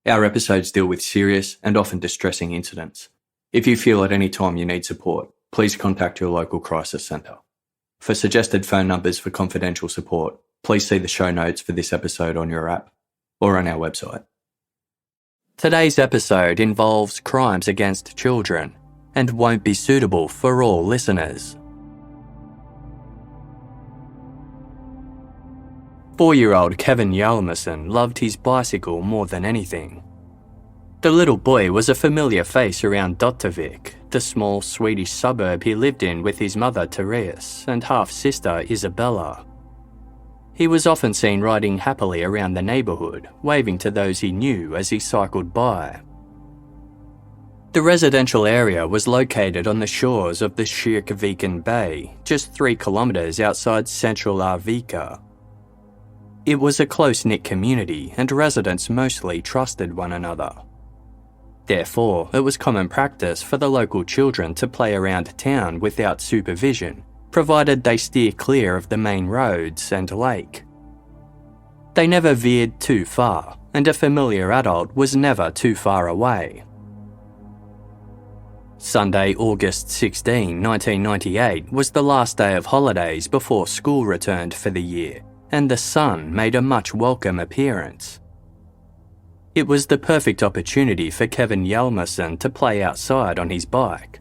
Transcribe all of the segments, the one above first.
Our episodes deal with serious and often distressing incidents. If you feel at any time you need support, please contact your local crisis centre. For suggested phone numbers for confidential support, please see the show notes for this episode on your app or on our website. Today's episode involves crimes against children and won't be suitable for all listeners. 4-year-old Kevin Hjalmarsson loved his bicycle more than anything. The little boy was a familiar face around Autopsy, the small Swedish suburb he lived in with his mother Therese and half-sister Isabella. He was often seen riding happily around the neighbourhood, waving to those he knew as he cycled by. The residential area was located on the shores of the Kyrkviken Bay, just 3 kilometres outside central Arvika. It was a close-knit community and residents mostly trusted one another. Therefore, it was common practice for the local children to play around town without supervision, provided they steer clear of the main roads and lake. They never veered too far, and a familiar adult was never too far away. Sunday, August 16, 1998 was the last day of holidays before school returned for the year, and the sun made a much welcome appearance. It was the perfect opportunity for Kevin Hjalmarsson to play outside on his bike.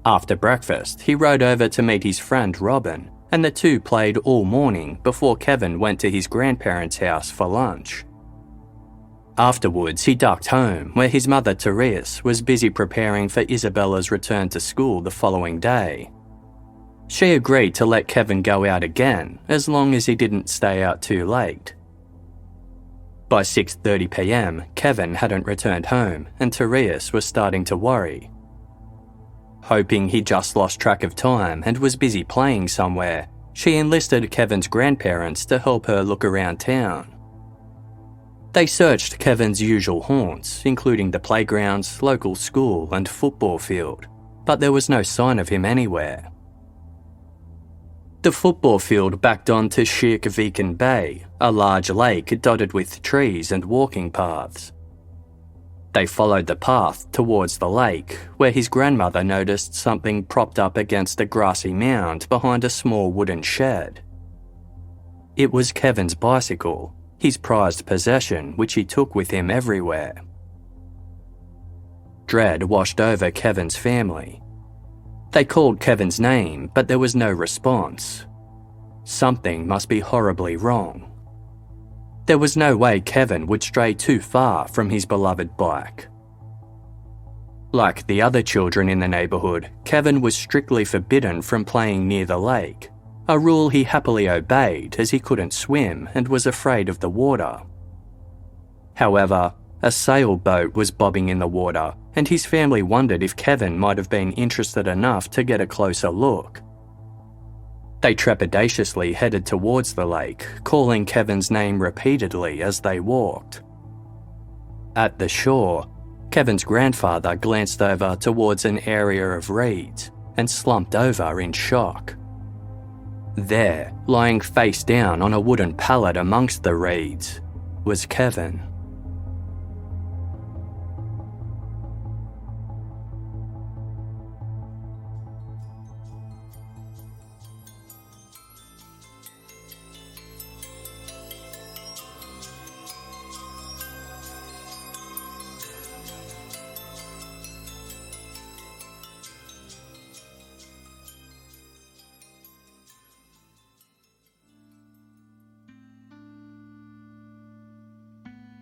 After breakfast, he rode over to meet his friend Robin, and the two played all morning before Kevin went to his grandparents' house for lunch. Afterwards, he ducked home, where his mother Therese was busy preparing for Isabella's return to school the following day. She agreed to let Kevin go out again, as long as he didn't stay out too late. By 6:30 p.m, Kevin hadn't returned home, and Therese was starting to worry. Hoping he just lost track of time and was busy playing somewhere, she enlisted Kevin's grandparents to help her look around town. They searched Kevin's usual haunts, including the playgrounds, local school and football field, but there was no sign of him anywhere. The football field backed onto Kyrkviken Bay, a large lake dotted with trees and walking paths. They followed the path towards the lake, where his grandmother noticed something propped up against a grassy mound behind a small wooden shed. It was Kevin's bicycle, his prized possession which he took with him everywhere. Dread washed over Kevin's family. They called Kevin's name, but there was no response. Something must be horribly wrong. There was no way Kevin would stray too far from his beloved bike. Like the other children in the neighbourhood, Kevin was strictly forbidden from playing near the lake, a rule he happily obeyed as he couldn't swim and was afraid of the water. However, a sailboat was bobbing in the water, and his family wondered if Kevin might have been interested enough to get a closer look. They trepidatiously headed towards the lake, calling Kevin's name repeatedly as they walked. At the shore, Kevin's grandfather glanced over towards an area of reeds and slumped over in shock. There, lying face down on a wooden pallet amongst the reeds, was Kevin.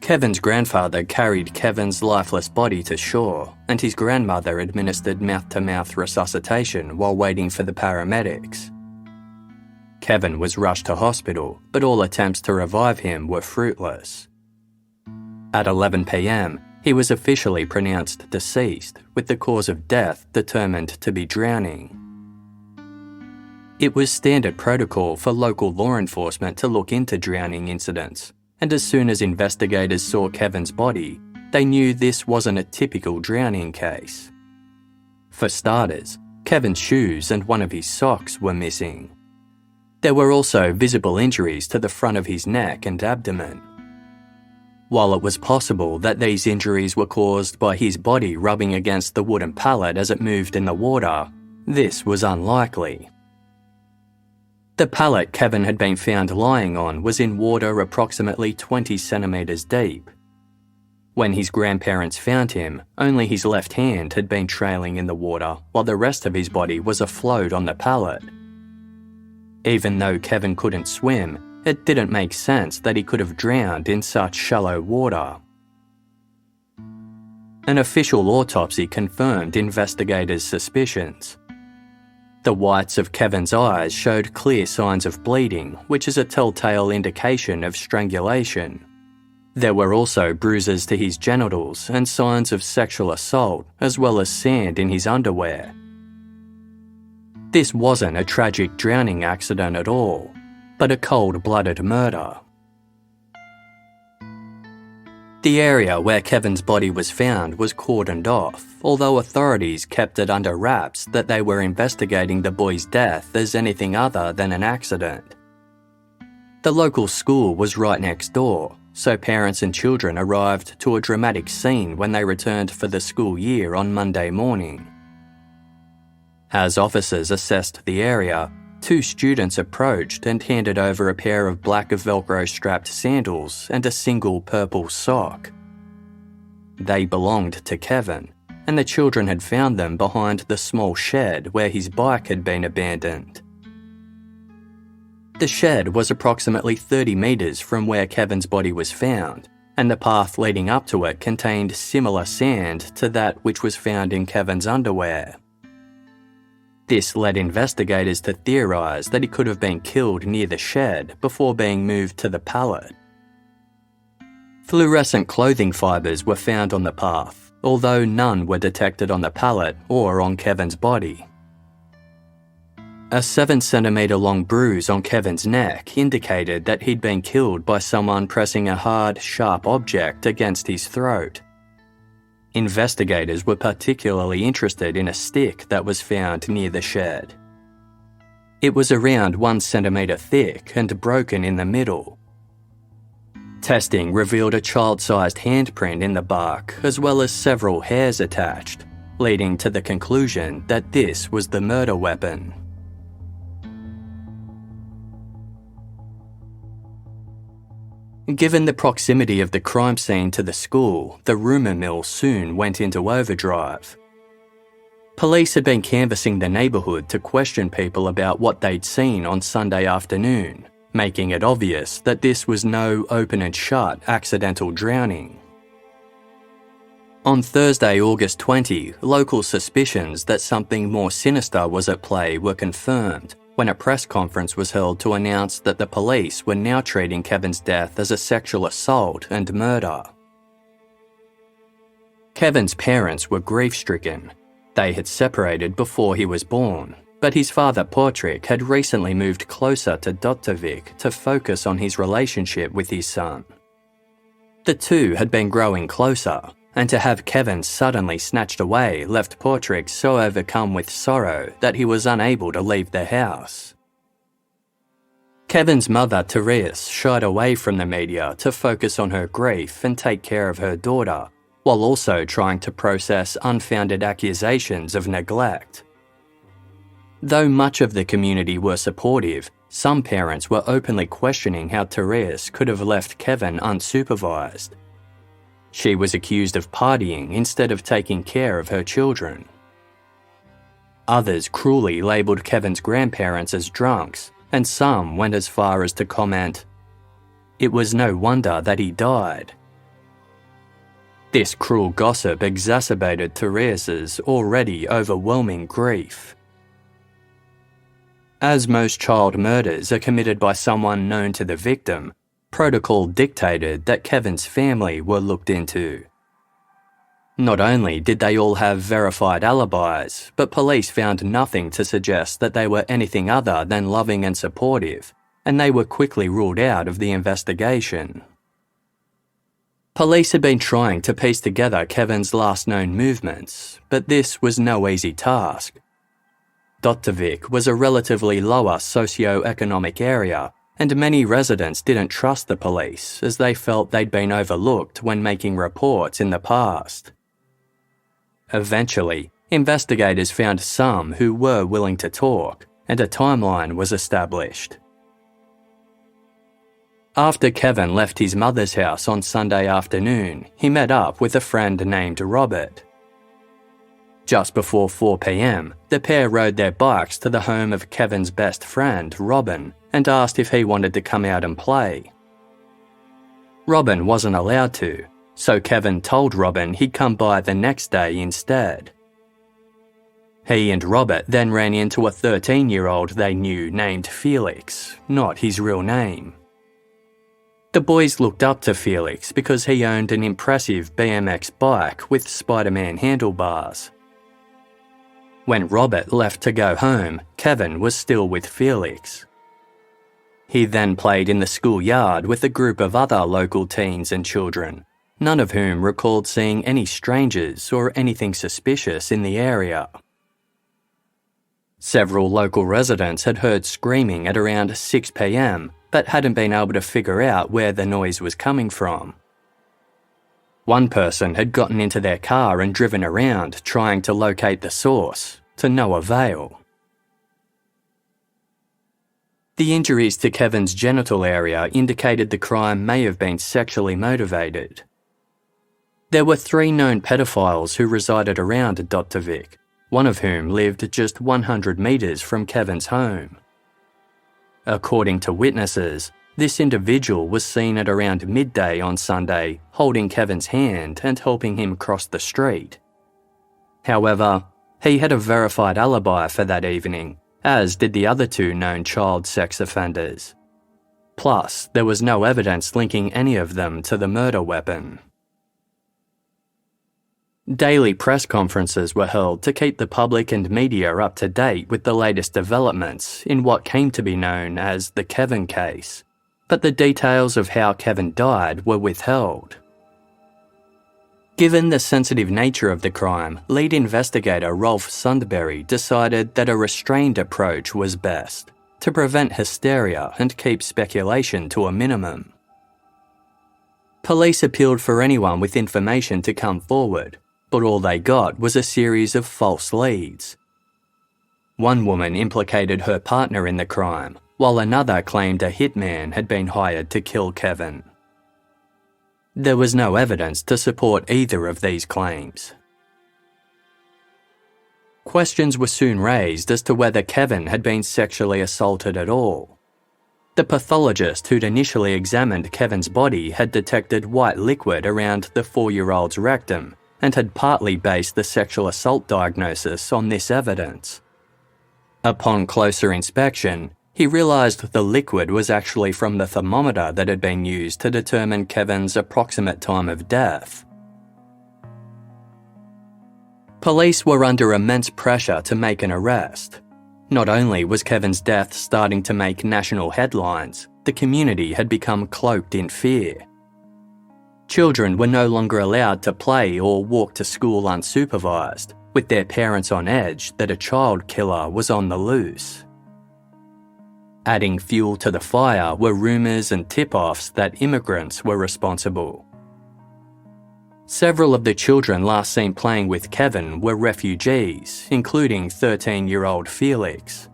Kevin's grandfather carried Kevin's lifeless body to shore, and his grandmother administered mouth-to-mouth resuscitation while waiting for the paramedics. Kevin was rushed to hospital, but all attempts to revive him were fruitless. At 11 p.m, he was officially pronounced deceased, with the cause of death determined to be drowning. It was standard protocol for local law enforcement to look into drowning incidents, and as soon as investigators saw Kevin's body, they knew this wasn't a typical drowning case. For starters, Kevin's shoes and one of his socks were missing. There were also visible injuries to the front of his neck and abdomen. While it was possible that these injuries were caused by his body rubbing against the wooden pallet as it moved in the water, this was unlikely. The pallet Kevin had been found lying on was in water approximately 20 centimetres deep. When his grandparents found him, only his left hand had been trailing in the water while the rest of his body was afloat on the pallet. Even though Kevin couldn't swim, it didn't make sense that he could have drowned in such shallow water. An official autopsy confirmed investigators' suspicions. The whites of Kevin's eyes showed clear signs of bleeding, which is a telltale indication of strangulation. There were also bruises to his genitals and signs of sexual assault, as well as sand in his underwear. This wasn't a tragic drowning accident at all, but a cold-blooded murder. The area where Kevin's body was found was cordoned off, although authorities kept it under wraps that they were investigating the boy's death as anything other than an accident. The local school was right next door, so parents and children arrived to a dramatic scene when they returned for the school year on Monday morning. As officers assessed the area, 2 students approached and handed over a pair of black Velcro-strapped sandals and a single purple sock. They belonged to Kevin, and the children had found them behind the small shed where his bike had been abandoned. The shed was approximately 30 metres from where Kevin's body was found, and the path leading up to it contained similar sand to that which was found in Kevin's underwear. This led investigators to theorise that he could have been killed near the shed before being moved to the pallet. Fluorescent clothing fibres were found on the path, although none were detected on the pallet or on Kevin's body. A 7-centimetre long bruise on Kevin's neck indicated that he'd been killed by someone pressing a hard, sharp object against his throat. Investigators were particularly interested in a stick that was found near the shed. It was around 1 centimetre thick and broken in the middle. Testing revealed a child-sized handprint in the bark, as well as several hairs attached, leading to the conclusion that this was the murder weapon. Given the proximity of the crime scene to the school, the rumour mill soon went into overdrive. Police had been canvassing the neighbourhood to question people about what they'd seen on Sunday afternoon, making it obvious that this was no open and shut accidental drowning. On Thursday, August 20, local suspicions that something more sinister was at play were confirmed when a press conference was held to announce that the police were now treating Kevin's death as a sexual assault and murder. Kevin's parents were grief-stricken. They had separated before he was born, but his father Patrick had recently moved closer to Kyrkviken to focus on his relationship with his son. The two had been growing closer, and to have Kevin suddenly snatched away left Patrick so overcome with sorrow that he was unable to leave the house. Kevin's mother, Therese, shied away from the media to focus on her grief and take care of her daughter, while also trying to process unfounded accusations of neglect. Though much of the community were supportive, some parents were openly questioning how Therese could have left Kevin unsupervised. She was accused of partying instead of taking care of her children. Others cruelly labelled Kevin's grandparents as drunks, and some went as far as to comment, "It was no wonder that he died." This cruel gossip exacerbated Therese's already overwhelming grief. As most child murders are committed by someone known to the victim, protocol dictated that Kevin's family were looked into. Not only did they all have verified alibis, but police found nothing to suggest that they were anything other than loving and supportive, and they were quickly ruled out of the investigation. Police had been trying to piece together Kevin's last known movements, but this was no easy task. Kyrkviken was a relatively lower socio-economic area, and many residents didn't trust the police as they felt they'd been overlooked when making reports in the past. Eventually, investigators found some who were willing to talk, and a timeline was established. After Kevin left his mother's house on Sunday afternoon, he met up with a friend named Robert. Just before 4 p.m, the pair rode their bikes to the home of Kevin's best friend, Robin, and asked if he wanted to come out and play. Robin wasn't allowed to, so Kevin told Robin he'd come by the next day instead. He and Robert then ran into a 13-year-old they knew named Felix, not his real name. The boys looked up to Felix because he owned an impressive BMX bike with Spider-Man handlebars. When Robert left to go home, Kevin was still with Felix. He then played in the schoolyard with a group of other local teens and children, none of whom recalled seeing any strangers or anything suspicious in the area. Several local residents had heard screaming at around 6 p.m, but hadn't been able to figure out where the noise was coming from. One person had gotten into their car and driven around trying to locate the source, to no avail. The injuries to Kevin's genital area indicated the crime may have been sexually motivated. There were 3 known pedophiles who resided around Dr. Vic, one of whom lived just 100 metres from Kevin's home. According to witnesses, this individual was seen at around midday on Sunday holding Kevin's hand and helping him cross the street. However, he had a verified alibi for that evening, as did the other 2 known child sex offenders. Plus, there was no evidence linking any of them to the murder weapon. Daily press conferences were held to keep the public and media up to date with the latest developments in what came to be known as the Kevin case, but the details of how Kevin died were withheld. Given the sensitive nature of the crime, lead investigator Rolf Sundberg decided that a restrained approach was best, to prevent hysteria and keep speculation to a minimum. Police appealed for anyone with information to come forward, but all they got was a series of false leads. One woman implicated her partner in the crime, while another claimed a hitman had been hired to kill Kevin. There was no evidence to support either of these claims. Questions were soon raised as to whether Kevin had been sexually assaulted at all. The pathologist who'd initially examined Kevin's body had detected white liquid around the 4-year-old's rectum and had partly based the sexual assault diagnosis on this evidence. Upon closer inspection, he realised the liquid was actually from the thermometer that had been used to determine Kevin's approximate time of death. Police were under immense pressure to make an arrest. Not only was Kevin's death starting to make national headlines, the community had become cloaked in fear. Children were no longer allowed to play or walk to school unsupervised, with their parents on edge that a child killer was on the loose. Adding fuel to the fire were rumours and tip-offs that immigrants were responsible. Several of the children last seen playing with Kevin were refugees, including 13-year-old Felix.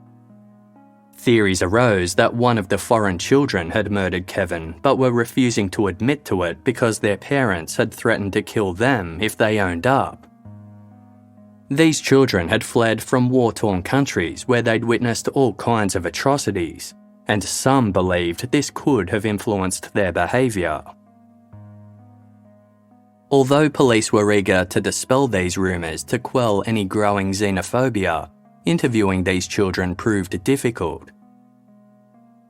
Theories arose that one of the foreign children had murdered Kevin but were refusing to admit to it because their parents had threatened to kill them if they owned up. These children had fled from war-torn countries where they'd witnessed all kinds of atrocities, and some believed this could have influenced their behaviour. Although police were eager to dispel these rumours to quell any growing xenophobia, interviewing these children proved difficult.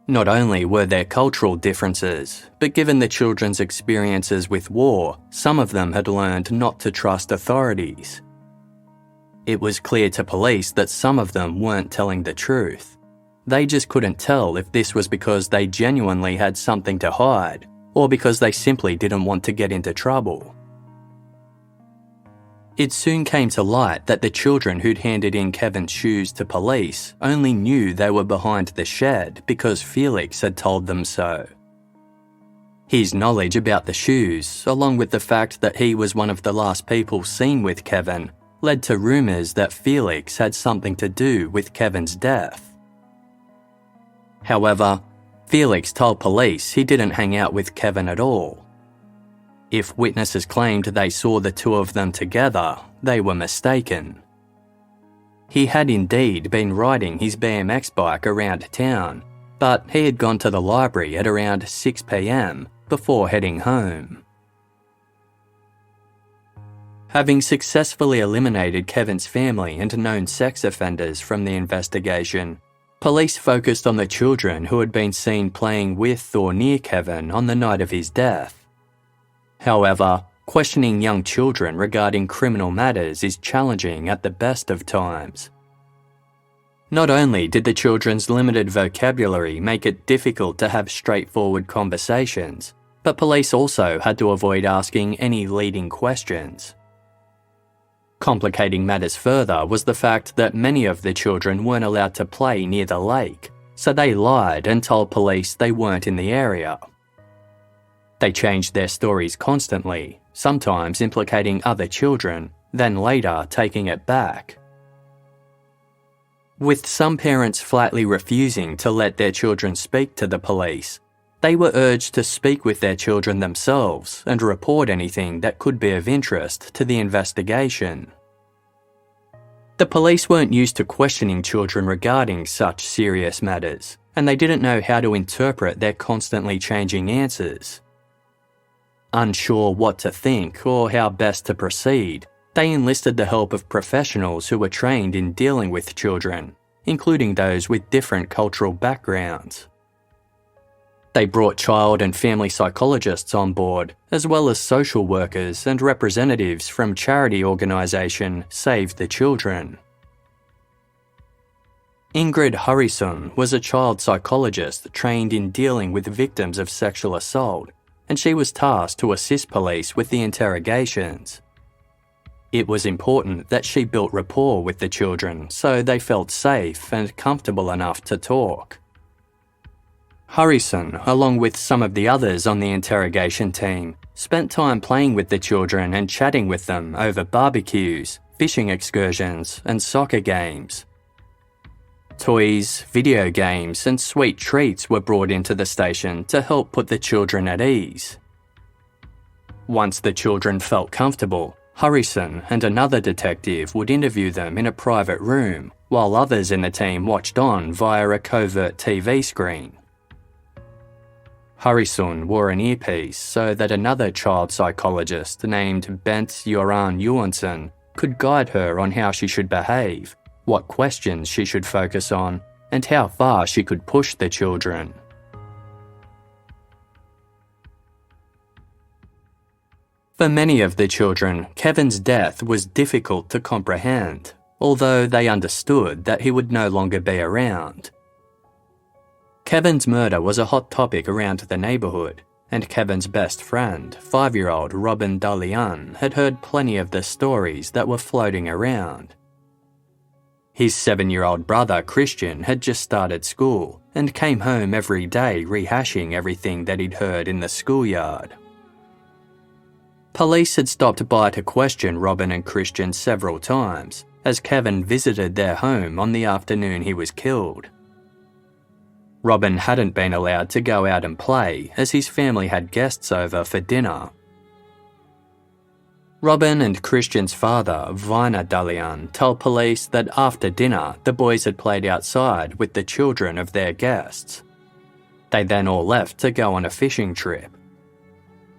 Not only were there cultural differences, but given the children's experiences with war, some of them had learned not to trust authorities. It was clear to police that some of them weren't telling the truth. They just couldn't tell if this was because they genuinely had something to hide, or because they simply didn't want to get into trouble. It soon came to light that the children who'd handed in Kevin's shoes to police only knew they were behind the shed because Felix had told them so. His knowledge about the shoes, along with the fact that he was one of the last people seen with Kevin, led to rumours that Felix had something to do with Kevin's death. However, Felix told police he didn't hang out with Kevin at all. If witnesses claimed they saw the two of them together, they were mistaken. He had indeed been riding his BMX bike around town, but he had gone to the library at around 6 p.m. before heading home. Having successfully eliminated Kevin's family and known sex offenders from the investigation, police focused on the children who had been seen playing with or near Kevin on the night of his death. However, questioning young children regarding criminal matters is challenging at the best of times. Not only did the children's limited vocabulary make it difficult to have straightforward conversations, but police also had to avoid asking any leading questions. Complicating matters further was the fact that many of the children weren't allowed to play near the lake, so they lied and told police they weren't in the area. They changed their stories constantly, sometimes implicating other children, then later taking it back. With some parents flatly refusing to let their children speak to the police, they were urged to speak with their children themselves and report anything that could be of interest to the investigation. The police weren't used to questioning children regarding such serious matters, and they didn't know how to interpret their constantly changing answers. Unsure what to think or how best to proceed, they enlisted the help of professionals who were trained in dealing with children, including those with different cultural backgrounds. They brought child and family psychologists on board, as well as social workers and representatives from charity organisation Save the Children. Ingrid Harrison was a child psychologist trained in dealing with victims of sexual assault, and she was tasked to assist police with the interrogations. It was important that she built rapport with the children so they felt safe and comfortable enough to talk. Harrison, along with some of the others on the interrogation team, spent time playing with the children and chatting with them over barbecues, fishing excursions, and soccer games. Toys, video games, and sweet treats were brought into the station to help put the children at ease. Once the children felt comfortable, Harrison and another detective would interview them in a private room, while others in the team watched on via a covert TV screen. Harrison wore an earpiece so that another child psychologist named Bent Joran Johansson could guide her on how she should behave, what questions she should focus on, and how far she could push the children. For many of the children, Kevin's death was difficult to comprehend, although they understood that he would no longer be around. Kevin's murder was a hot topic around the neighbourhood, and Kevin's best friend, 5-year-old Robin Dalian, had heard plenty of the stories that were floating around. His 7-year-old brother Christian had just started school and came home every day rehashing everything that he'd heard in the schoolyard. Police had stopped by to question Robin and Christian several times, as Kevin visited their home on the afternoon he was killed. Robin hadn't been allowed to go out and play as his family had guests over for dinner. Robin and Christian's father, Vina Dalian, told police that after dinner the boys had played outside with the children of their guests. They then all left to go on a fishing trip.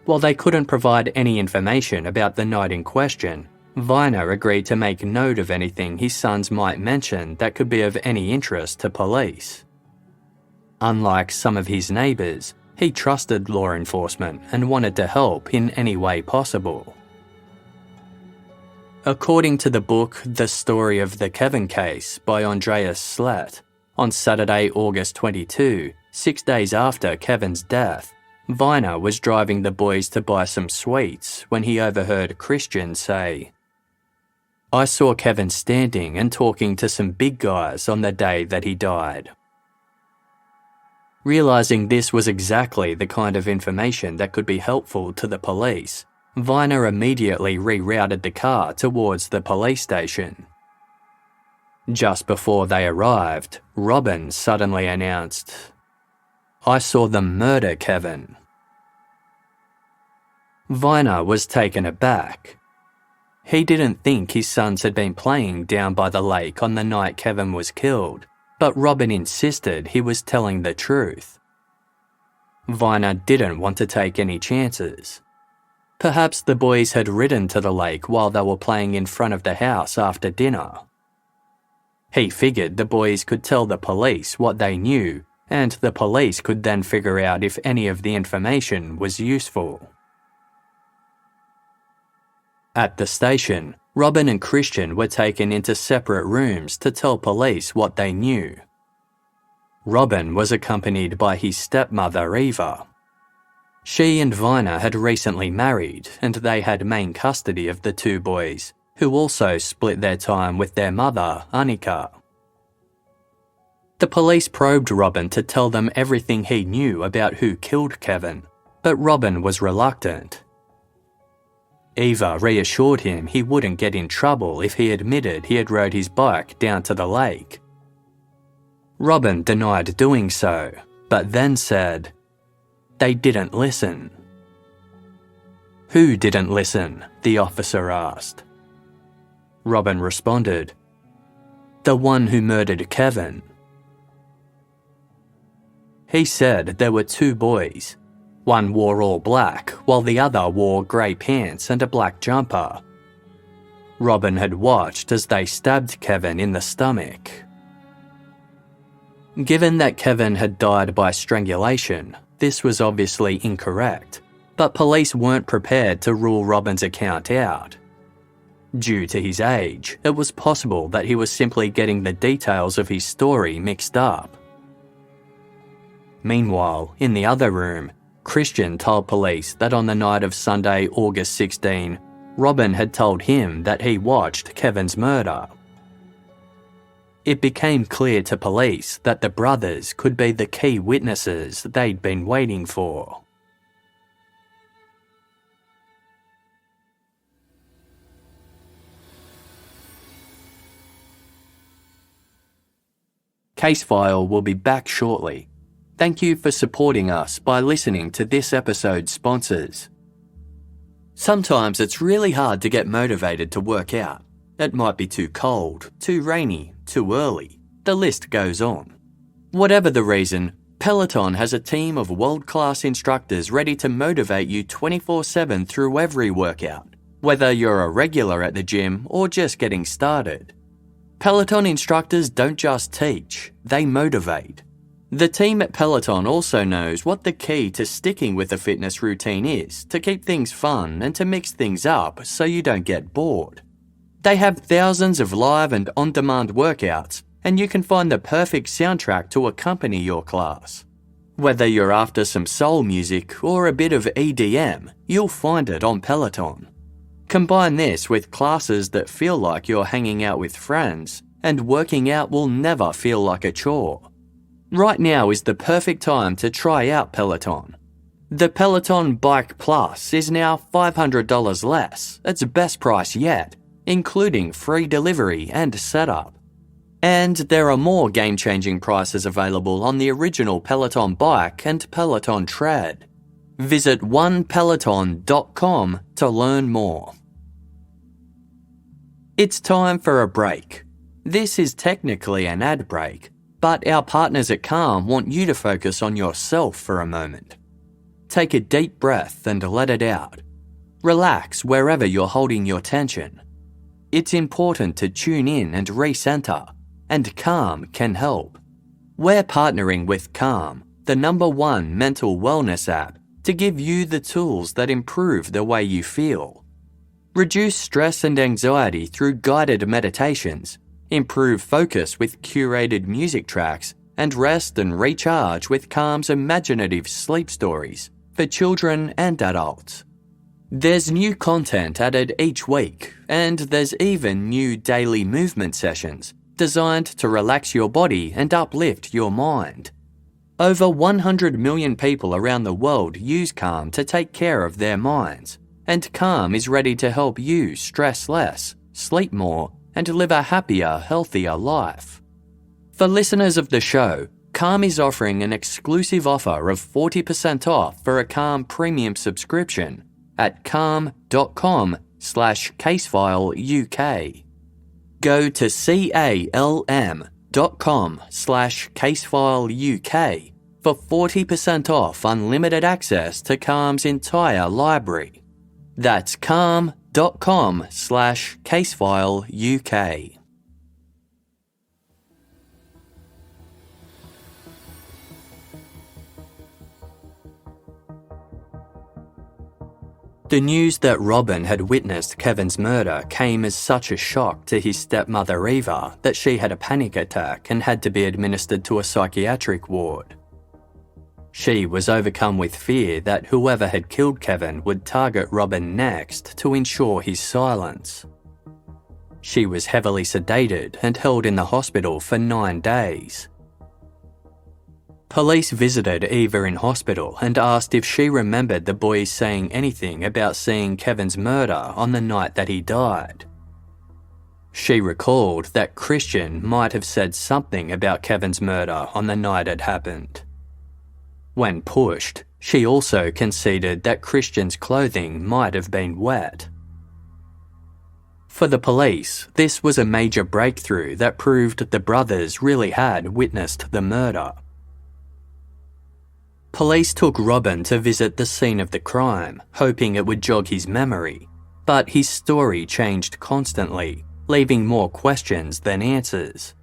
While they couldn't provide any information about the night in question, Vina agreed to make note of anything his sons might mention that could be of any interest to police. Unlike some of his neighbours, he trusted law enforcement and wanted to help in any way possible. According to the book The Story of the Kevin Case by Andreas Slett, on Saturday, August 22, 6 days after Kevin's death, Vina was driving the boys to buy some sweets when he overheard Christian say, I saw Kevin standing and talking to some big guys on the day that he died. Realising this was exactly the kind of information that could be helpful to the police, Viner immediately rerouted the car towards the police station. Just before they arrived, Robin suddenly announced, "I saw them murder Kevin." Viner was taken aback. He didn't think his sons had been playing down by the lake on the night Kevin was killed, but Robin insisted he was telling the truth. Viner didn't want to take any chances. Perhaps the boys had ridden to the lake while they were playing in front of the house after dinner. He figured the boys could tell the police what they knew, and the police could then figure out if any of the information was useful. At the station, Robin and Christian were taken into separate rooms to tell police what they knew. Robin was accompanied by his stepmother, Eva. She and Viner had recently married, and they had main custody of the two boys, who also split their time with their mother, Annika. The police probed Robin to tell them everything he knew about who killed Kevin, but Robin was reluctant. Eva reassured him he wouldn't get in trouble if he admitted he had rode his bike down to the lake. Robin denied doing so, but then said, "They didn't listen." "Who didn't listen?" the officer asked. Robin responded, "The one who murdered Kevin." He said there were two boys. One wore all black, while the other wore grey pants and a black jumper. Robin had watched as they stabbed Kevin in the stomach. Given that Kevin had died by strangulation, this was obviously incorrect, but police weren't prepared to rule Robin's account out. Due to his age, it was possible that he was simply getting the details of his story mixed up. Meanwhile, in the other room, Christian told police that on the night of Sunday, August 16, Robin had told him that he watched Kevin's murder. It became clear to police that the brothers could be the key witnesses they'd been waiting for. Casefile will be back shortly. Thank you for supporting us by listening to this episode's sponsors. Sometimes it's really hard to get motivated to work out. It might be too cold, too rainy, too early. The list goes on. Whatever the reason, Peloton has a team of world-class instructors ready to motivate you 24/7 through every workout, whether you're a regular at the gym or just getting started. Peloton instructors don't just teach, they motivate. The team at Peloton also knows what the key to sticking with a fitness routine is to keep things fun and to mix things up so you don't get bored. They have thousands of live and on-demand workouts, and you can find the perfect soundtrack to accompany your class. Whether you're after some soul music or a bit of EDM, you'll find it on Peloton. Combine this with classes that feel like you're hanging out with friends, and working out will never feel like a chore. Right now is the perfect time to try out Peloton. The Peloton Bike Plus is now $500 less, its best price yet, including free delivery and setup. And there are more game-changing prices available on the original Peloton Bike and Peloton Tread. Visit onepeloton.com to learn more. It's time for a break. This is technically an ad break, but our partners at Calm want you to focus on yourself for a moment. Take a deep breath and let it out. Relax wherever you're holding your tension. It's important to tune in and recenter, and Calm can help. We're partnering with Calm, the #1 mental wellness app, to give you the tools that improve the way you feel. Reduce stress and anxiety through guided meditations, improve focus with curated music tracks, and rest and recharge with Calm's imaginative sleep stories for children and adults. There's new content added each week, and there's even new daily movement sessions designed to relax your body and uplift your mind. Over 100 million people around the world use Calm to take care of their minds, and Calm is ready to help you stress less, sleep more, and live a happier, healthier life. For listeners of the show, Calm is offering an exclusive offer of 40% off for a Calm premium subscription at calm.com/casefileuk. Go to calm.com/casefileuk for 40% off unlimited access to Calm's entire library. That's calm.com/casefileuk. The news that Robin had witnessed Kevin's murder came as such a shock to his stepmother Eva that she had a panic attack and had to be administered to a psychiatric ward. She was overcome with fear that whoever had killed Kevin would target Robin next to ensure his silence. She was heavily sedated and held in the hospital for 9 days. Police visited Eva in hospital and asked if she remembered the boys saying anything about seeing Kevin's murder on the night that he died. She recalled that Christian might have said something about Kevin's murder on the night it happened. When pushed, she also conceded that Christian's clothing might have been wet. For the police, this was a major breakthrough that proved the brothers really had witnessed the murder. Police took Robin to visit the scene of the crime, hoping it would jog his memory, but his story changed constantly, leaving more questions than answers.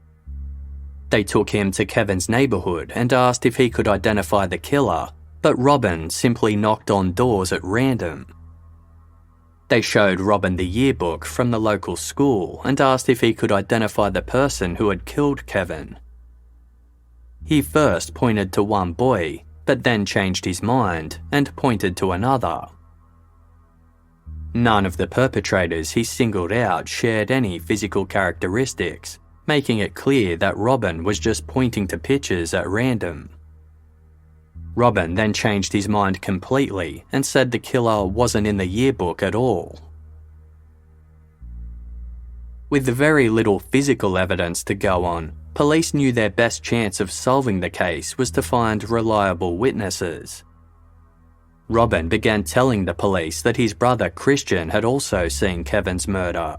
They took him to Kevin's neighbourhood and asked if he could identify the killer, but Robin simply knocked on doors at random. They showed Robin the yearbook from the local school and asked if he could identify the person who had killed Kevin. He first pointed to one boy, but then changed his mind and pointed to another. None of the perpetrators he singled out shared any physical characteristics, making it clear that Robin was just pointing to pictures at random. Robin then changed his mind completely and said the killer wasn't in the yearbook at all. With very little physical evidence to go on, police knew their best chance of solving the case was to find reliable witnesses. Robin began telling the police that his brother Christian had also seen Kevin's murder.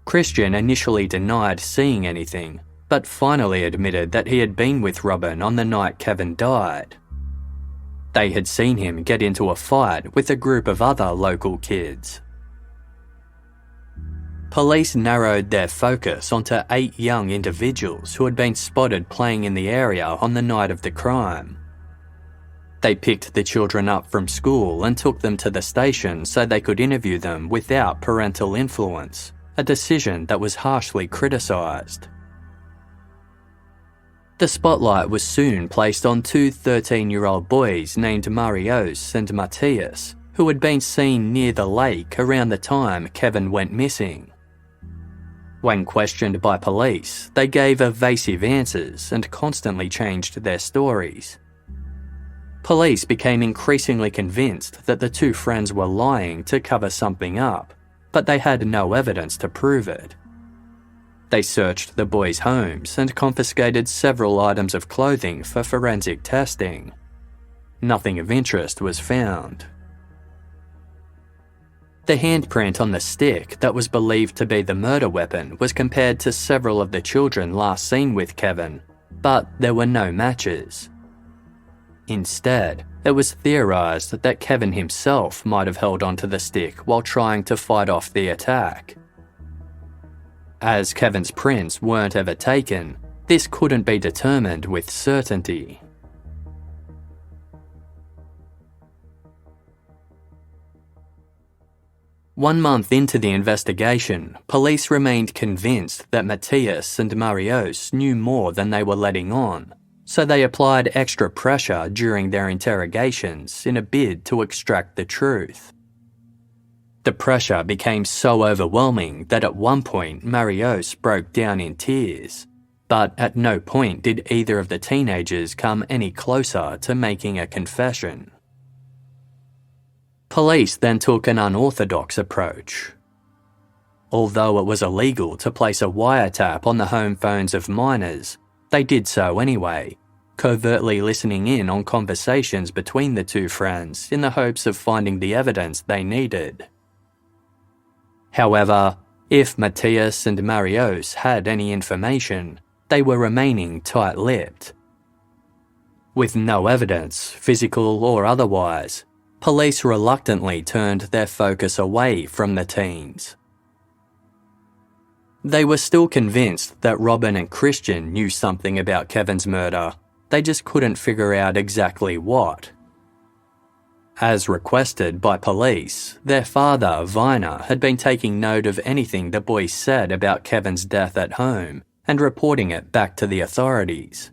Christian initially denied seeing anything, but finally admitted that he had been with Robin on the night Kevin died. They had seen him get into a fight with a group of other local kids. Police narrowed their focus onto 8 young individuals who had been spotted playing in the area on the night of the crime. They picked the children up from school and took them to the station so they could interview them without parental influence, a decision that was harshly criticised. The spotlight was soon placed on 2 13-year-old boys named Marios and Matthias, who had been seen near the lake around the time Kevin went missing. When questioned by police, they gave evasive answers and constantly changed their stories. Police became increasingly convinced that the 2 friends were lying to cover something up, but they had no evidence to prove it. They searched the boys' homes and confiscated several items of clothing for forensic testing. Nothing of interest was found. The handprint on the stick that was believed to be the murder weapon was compared to several of the children last seen with Kevin, but there were no matches. Instead, it was theorised that Kevin himself might have held onto the stick while trying to fight off the attack. As Kevin's prints weren't ever taken, this couldn't be determined with certainty. One month into the investigation, police remained convinced that Matthias and Marios knew more than they were letting on, so they applied extra pressure during their interrogations in a bid to extract the truth. The pressure became so overwhelming that at one point Marios broke down in tears, but at no point did either of the teenagers come any closer to making a confession. Police then took an unorthodox approach. Although it was illegal to place a wiretap on the home phones of minors, they did so anyway, covertly listening in on conversations between the two friends in the hopes of finding the evidence they needed. However, if Matthias and Marios had any information, they were remaining tight-lipped. With no evidence, physical or otherwise, police reluctantly turned their focus away from the teens. They were still convinced that Robin and Christian knew something about Kevin's murder, they just couldn't figure out exactly what. As requested by police, their father, Viner, had been taking note of anything the boys said about Kevin's death at home and reporting it back to the authorities.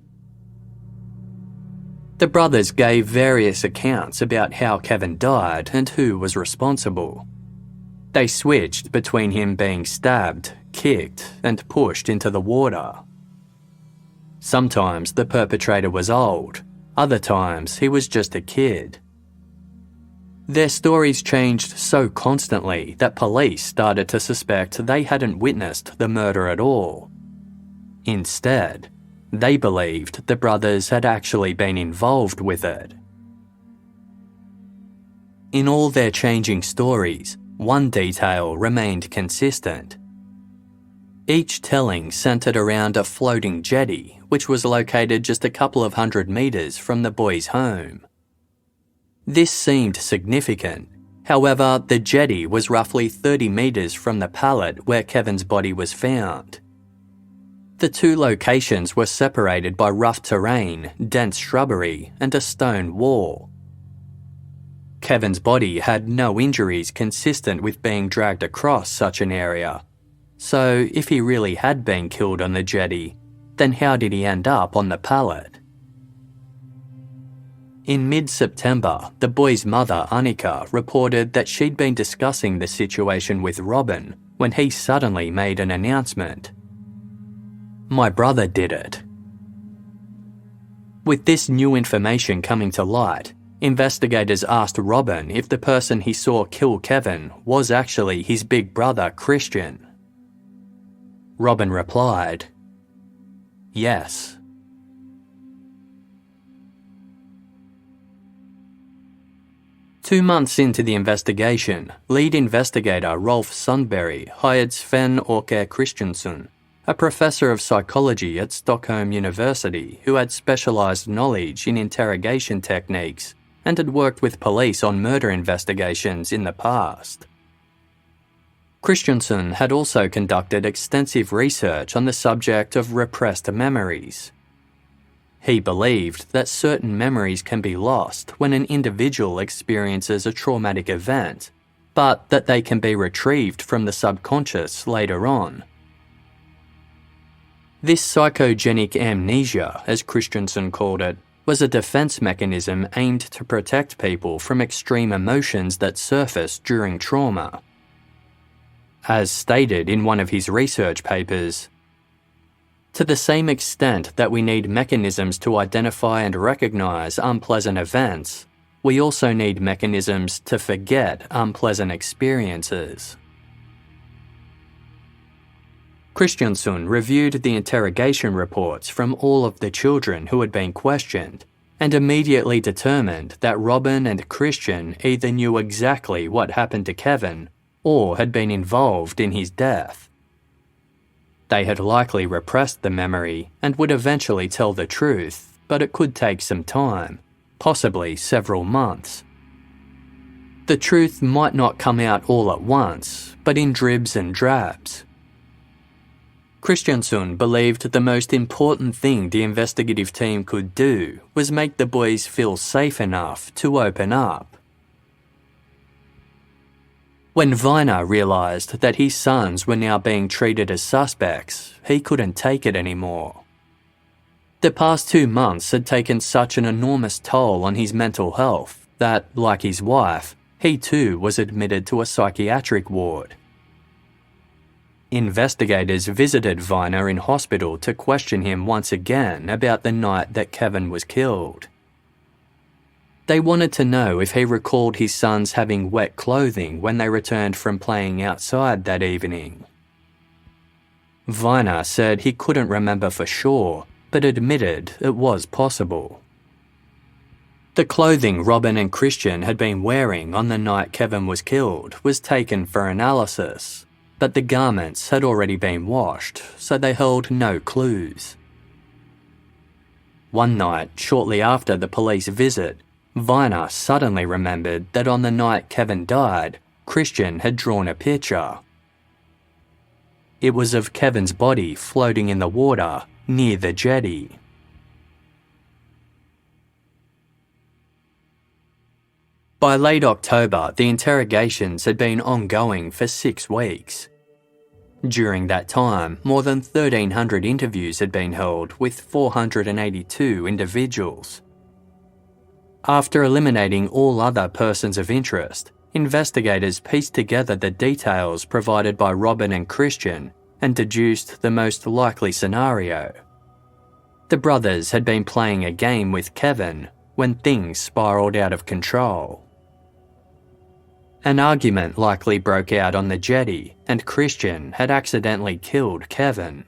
The brothers gave various accounts about how Kevin died and who was responsible. They switched between him being stabbed, kicked, and pushed into the water. Sometimes the perpetrator was old, other times he was just a kid. Their stories changed so constantly that police started to suspect they hadn't witnessed the murder at all. Instead, they believed the brothers had actually been involved with it. In all their changing stories, one detail remained consistent. Each telling centered around a floating jetty, which was located just a couple of 100 meters from the boys' home. This seemed significant. However, the jetty was roughly 30 meters from the pallet where Kevin's body was found. The two locations were separated by rough terrain, dense shrubbery, and a stone wall. Kevin's body had no injuries consistent with being dragged across such an area. So, if he really had been killed on the jetty, then how did he end up on the pallet? In mid-September, the boy's mother, Annika, reported that she'd been discussing the situation with Robin when he suddenly made an announcement. "My brother did it." With this new information coming to light, investigators asked Robin if the person he saw kill Kevin was actually his big brother, Christian. Robin replied, "Yes." Two months into the investigation, lead investigator Rolf Sundberg hired Sven Åke Christiansen, a professor of psychology at Stockholm University who had specialised knowledge in interrogation techniques and had worked with police on murder investigations in the past. Christiansen had also conducted extensive research on the subject of repressed memories. He believed that certain memories can be lost when an individual experiences a traumatic event, but that they can be retrieved from the subconscious later on. This psychogenic amnesia, as Christiansen called it, was a defense mechanism aimed to protect people from extreme emotions that surface during trauma. As stated in one of his research papers, to the same extent that we need mechanisms to identify and recognize unpleasant events, we also need mechanisms to forget unpleasant experiences. Christiansen reviewed the interrogation reports from all of the children who had been questioned and immediately determined that Robin and Christian either knew exactly what happened to Kevin or had been involved in his death. They had likely repressed the memory and would eventually tell the truth, but it could take some time, possibly several months. The truth might not come out all at once, but in dribs and drabs. Christiansen believed the most important thing the investigative team could do was make the boys feel safe enough to open up. When Viner realised that his sons were now being treated as suspects, he couldn't take it anymore. The past 2 months had taken such an enormous toll on his mental health that, like his wife, he too was admitted to a psychiatric ward. Investigators visited Viner in hospital to question him once again about the night that Kevin was killed. They wanted to know if he recalled his sons having wet clothing when they returned from playing outside that evening. Viner said he couldn't remember for sure, but admitted it was possible. The clothing Robin and Christian had been wearing on the night Kevin was killed was taken for analysis, but the garments had already been washed, so they held no clues. One night, shortly after the police visit, Viner suddenly remembered that on the night Kevin died, Christian had drawn a picture. It was of Kevin's body floating in the water near the jetty. By late October, the interrogations had been ongoing for 6 weeks. During that time, more than 1,300 interviews had been held with 482 individuals. After eliminating all other persons of interest, investigators pieced together the details provided by Robin and Christian and deduced the most likely scenario. The brothers had been playing a game with Kevin when things spiraled out of control. An argument likely broke out on the jetty, and Christian had accidentally killed Kevin.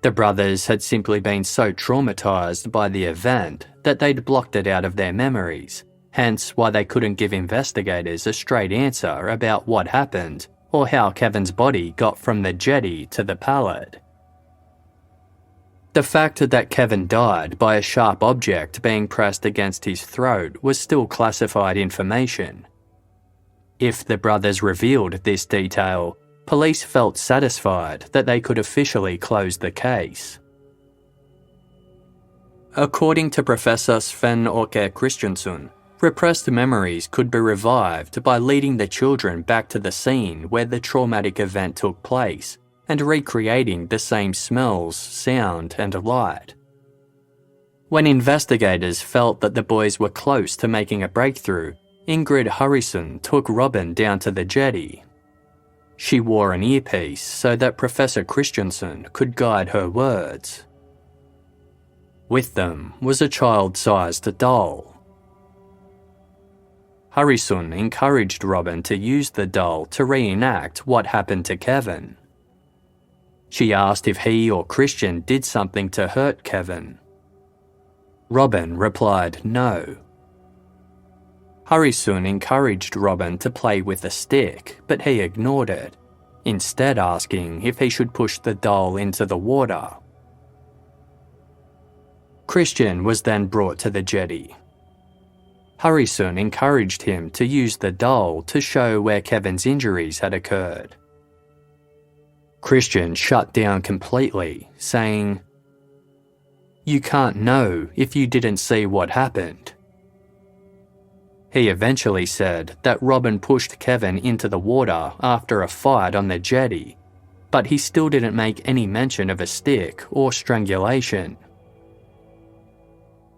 The brothers had simply been so traumatised by the event that they'd blocked it out of their memories, hence why they couldn't give investigators a straight answer about what happened or how Kevin's body got from the jetty to the pallet. The fact that Kevin died by a sharp object being pressed against his throat was still classified information. If the brothers revealed this detail, police felt satisfied that they could officially close the case. According to Professor Sven-Åke Christiansson, repressed memories could be revived by leading the children back to the scene where the traumatic event took place and recreating the same smells, sound, and light. When investigators felt that the boys were close to making a breakthrough, Ingrid Harrison took Robin down to the jetty. She wore an earpiece so that Professor Christiansson could guide her words. With them was a child-sized doll. Harrison encouraged Robin to use the doll to reenact what happened to Kevin. She asked if he or Christian did something to hurt Kevin. Robin replied no. Harrison encouraged Robin to play with a stick, but he ignored it, instead asking if he should push the doll into the water. Christian was then brought to the jetty. Harrison encouraged him to use the doll to show where Kevin's injuries had occurred. Christian shut down completely, saying, "You can't know if you didn't see what happened." He eventually said that Robin pushed Kevin into the water after a fight on the jetty, but he still didn't make any mention of a stick or strangulation.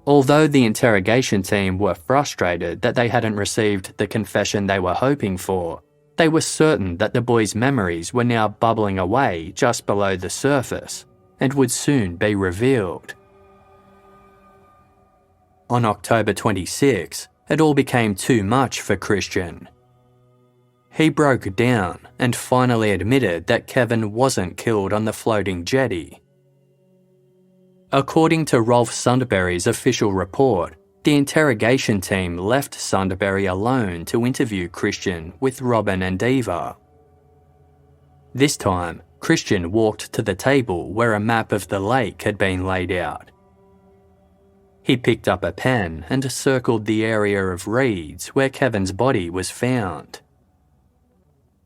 Although the interrogation team were frustrated that they hadn't received the confession they were hoping for, they were certain that the boys' memories were now bubbling away just below the surface and would soon be revealed. On October 26, it all became too much for Christian. He broke down and finally admitted that Kevin wasn't killed on the floating jetty. According to Rolf Sundberg's official report, the interrogation team left Sundberg alone to interview Christian with Robin and Eva. This time, Christian walked to the table where a map of the lake had been laid out. He picked up a pen and circled the area of reeds where Kevin's body was found.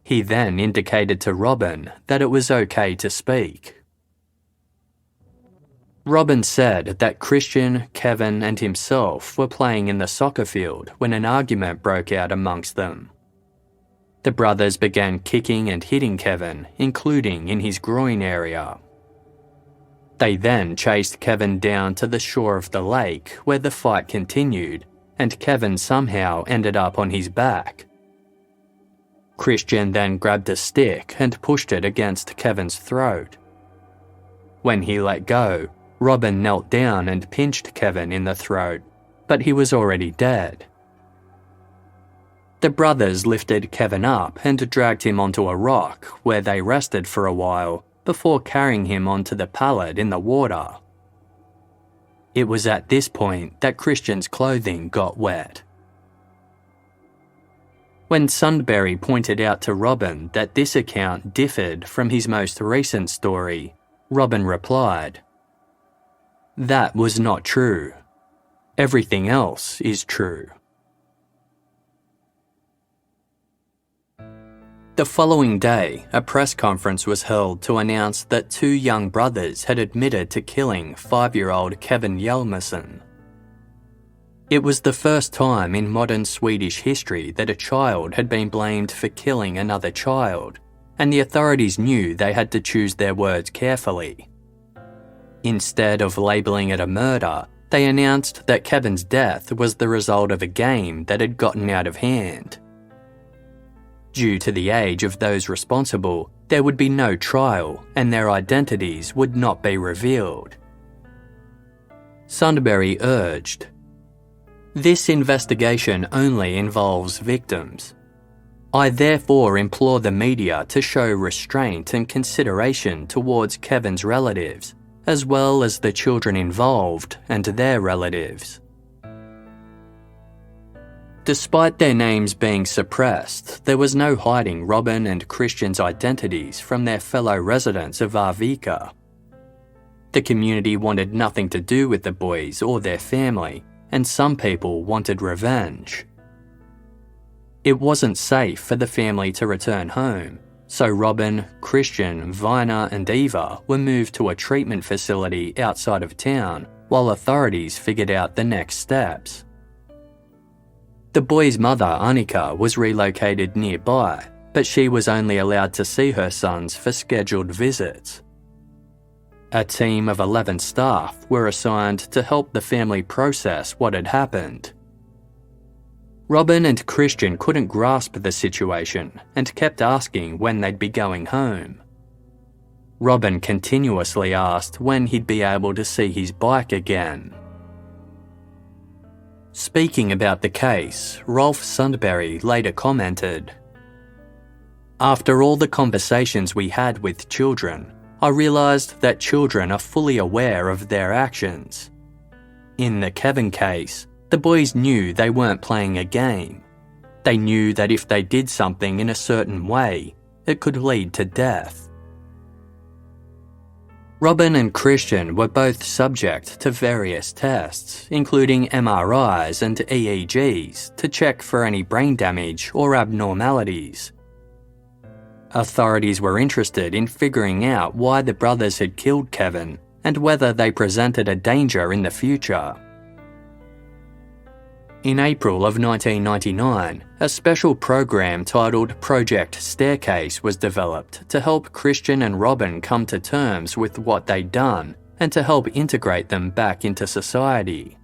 He then indicated to Robin that it was okay to speak. Robin said that Christian, Kevin, and himself were playing in the soccer field when an argument broke out amongst them. The brothers began kicking and hitting Kevin, including in his groin area. They then chased Kevin down to the shore of the lake where the fight continued, and Kevin somehow ended up on his back. Christian then grabbed a stick and pushed it against Kevin's throat. When he let go, Robin knelt down and pinched Kevin in the throat, but he was already dead. The brothers lifted Kevin up and dragged him onto a rock where they rested for a while before carrying him onto the pallet in the water. It was at this point that Christian's clothing got wet. When Sundberry pointed out to Robin that this account differed from his most recent story, Robin replied, "That was not true. Everything else is true." The following day, a press conference was held to announce that 2 young brothers had admitted to killing 5-year-old Kevin Hjalmarsson. It was the first time in modern Swedish history that a child had been blamed for killing another child, and the authorities knew they had to choose their words carefully. Instead of labelling it a murder, they announced that Kevin's death was the result of a game that had gotten out of hand. Due to the age of those responsible, there would be no trial and their identities would not be revealed. Sundberry urged, "This investigation only involves victims. I therefore implore the media to show restraint and consideration towards Kevin's relatives, as well as the children involved and their relatives." Despite their names being suppressed, there was no hiding Robin and Christian's identities from their fellow residents of Arvika. The community wanted nothing to do with the boys or their family, and some people wanted revenge. It wasn't safe for the family to return home, so Robin, Christian, Vina and Eva were moved to a treatment facility outside of town while authorities figured out the next steps. The boy's mother, Annika, was relocated nearby, but she was only allowed to see her sons for scheduled visits. A team of 11 staff were assigned to help the family process what had happened. Robin and Christian couldn't grasp the situation and kept asking when they'd be going home. Robin continuously asked when he'd be able to see his bike again. Speaking about the case, Rolf Sundberry later commented, "After all the conversations we had with children, I realised that children are fully aware of their actions. In the Kevin case, the boys knew they weren't playing a game. They knew that if they did something in a certain way, it could lead to death." Robin and Christian were both subject to various tests, including MRIs and EEGs, to check for any brain damage or abnormalities. Authorities were interested in figuring out why the brothers had killed Kevin and whether they presented a danger in the future. In April of 1999, a special program titled Project Staircase was developed to help Christian and Robin come to terms with what they'd done and to help integrate them back into society.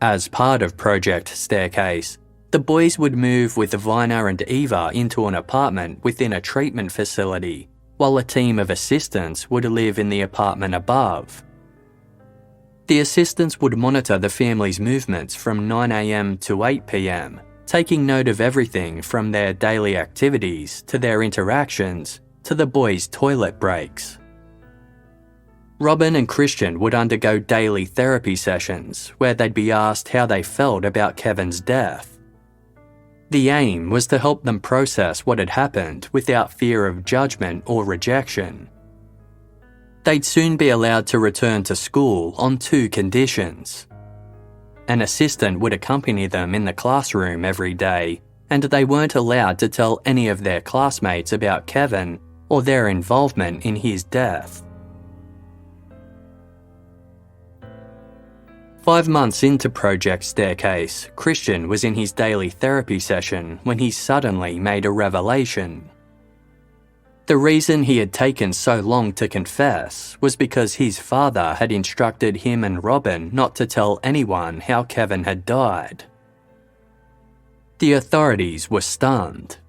As part of Project Staircase, the boys would move with Vina and Eva into an apartment within a treatment facility, while a team of assistants would live in the apartment above. The assistants would monitor the family's movements from 9 a.m. to 8 p.m, taking note of everything from their daily activities to their interactions to the boys' toilet breaks. Robin and Christian would undergo daily therapy sessions where they'd be asked how they felt about Kevin's death. The aim was to help them process what had happened without fear of judgment or rejection. They'd soon be allowed to return to school on 2 conditions. An assistant would accompany them in the classroom every day, and they weren't allowed to tell any of their classmates about Kevin or their involvement in his death. 5 months into Project Staircase, Christian was in his daily therapy session when he suddenly made a revelation. The reason he had taken so long to confess was because his father had instructed him and Robin not to tell anyone how Kevin had died. The authorities were stunned.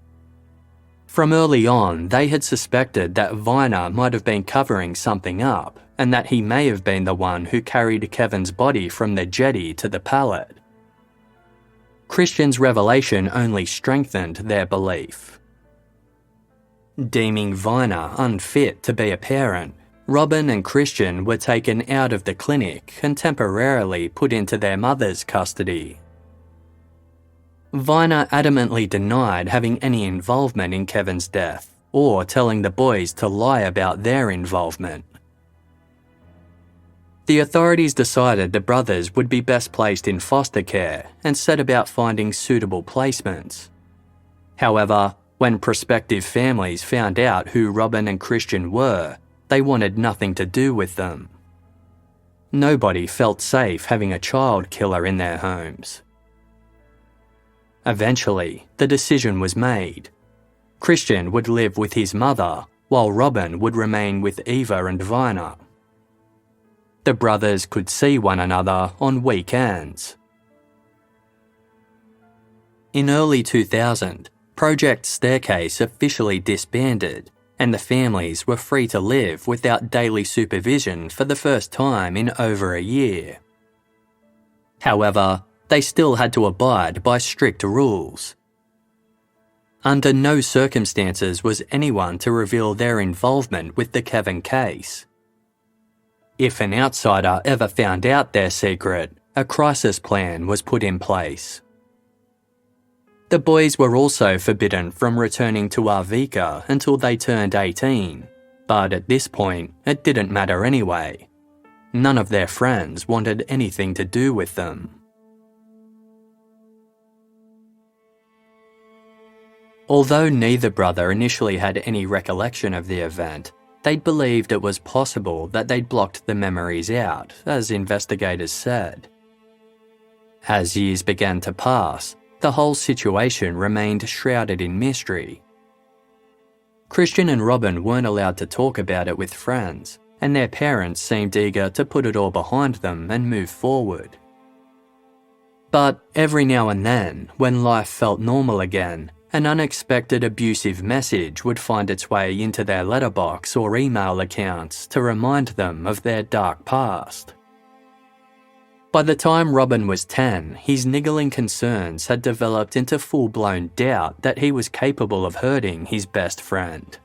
From early on, they had suspected that Viner might have been covering something up and that he may have been the one who carried Kevin's body from the jetty to the pallet. Christian's revelation only strengthened their belief. Deeming Viner unfit to be a parent, Robin and Christian were taken out of the clinic and temporarily put into their mother's custody. Viner adamantly denied having any involvement in Kevin's death or telling the boys to lie about their involvement. The authorities decided the brothers would be best placed in foster care and set about finding suitable placements. However, when prospective families found out who Robin and Christian were, they wanted nothing to do with them. Nobody felt safe having a child killer in their homes. Eventually, the decision was made. Christian would live with his mother, while Robin would remain with Eva and Viner. The brothers could see one another on weekends. In early 2000, Project Staircase officially disbanded, and the families were free to live without daily supervision for the first time in over a year. However, they still had to abide by strict rules. Under no circumstances was anyone to reveal their involvement with the Kevin case. If an outsider ever found out their secret, a crisis plan was put in place. The boys were also forbidden from returning to Arvika until they turned 18, but at this point, it didn't matter anyway. None of their friends wanted anything to do with them. Although neither brother initially had any recollection of the event, they believed it was possible that they'd blocked the memories out, as investigators said. As years began to pass, the whole situation remained shrouded in mystery. Christian and Robin weren't allowed to talk about it with friends, and their parents seemed eager to put it all behind them and move forward. But every now and then, when life felt normal again, an unexpected abusive message would find its way into their letterbox or email accounts to remind them of their dark past. By the time Robin was 10, his niggling concerns had developed into full-blown doubt that he was capable of hurting his best friend.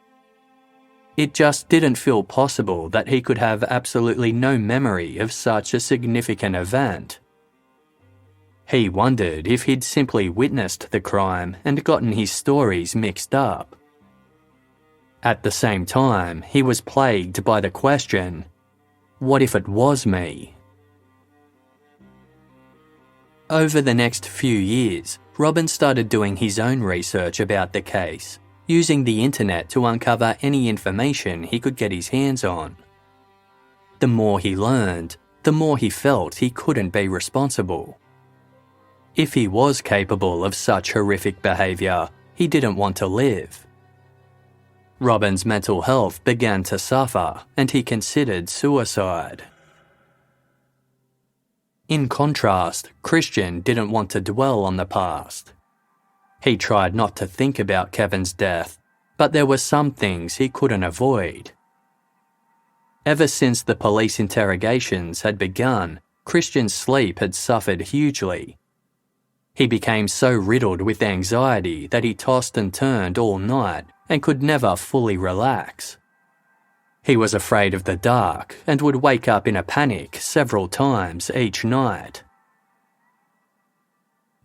It just didn't feel possible that he could have absolutely no memory of such a significant event. He wondered if he'd simply witnessed the crime and gotten his stories mixed up. At the same time, he was plagued by the question, what if it was me? Over the next few years, Robin started doing his own research about the case, using the internet to uncover any information he could get his hands on. The more he learned, the more he felt he couldn't be responsible. If he was capable of such horrific behaviour, he didn't want to live. Robin's mental health began to suffer, and he considered suicide. In contrast, Christian didn't want to dwell on the past. He tried not to think about Kevin's death, but there were some things he couldn't avoid. Ever since the police interrogations had begun, Christian's sleep had suffered hugely. He became so riddled with anxiety that he tossed and turned all night and could never fully relax. He was afraid of the dark and would wake up in a panic several times each night.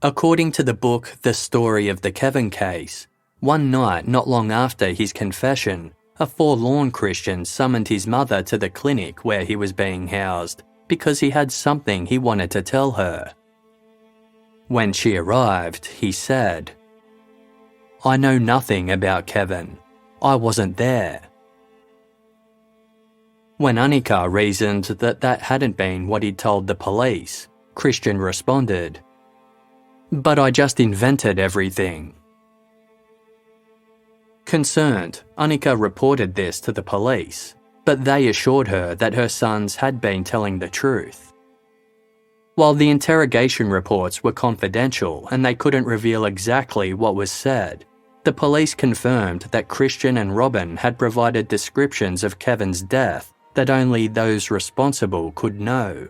According to the book The Story of the Kevin Case, one night not long after his confession, a forlorn Christian summoned his mother to the clinic where he was being housed because he had something he wanted to tell her. When she arrived, he said, "I know nothing about Kevin. I wasn't there." When Annika reasoned that that hadn't been what he'd told the police, Christian responded, "But I just invented everything." Concerned, Annika reported this to the police, but they assured her that her sons had been telling the truth. While the interrogation reports were confidential and they couldn't reveal exactly what was said, the police confirmed that Christian and Robin had provided descriptions of Kevin's death that only those responsible could know.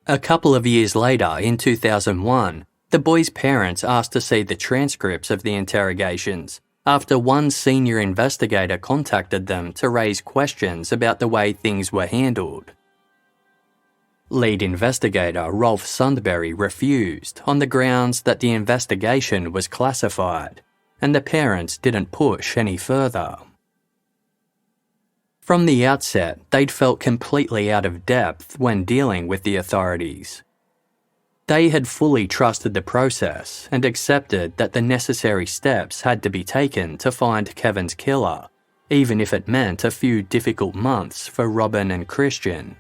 A couple of years later, in 2001, the boys' parents asked to see the transcripts of the interrogations after one senior investigator contacted them to raise questions about the way things were handled. Lead investigator Rolf Sundberg refused on the grounds that the investigation was classified, and the parents didn't push any further. From the outset, they'd felt completely out of depth when dealing with the authorities. They had fully trusted the process and accepted that the necessary steps had to be taken to find Kevin's killer, even if it meant a few difficult months for Robin and Christian.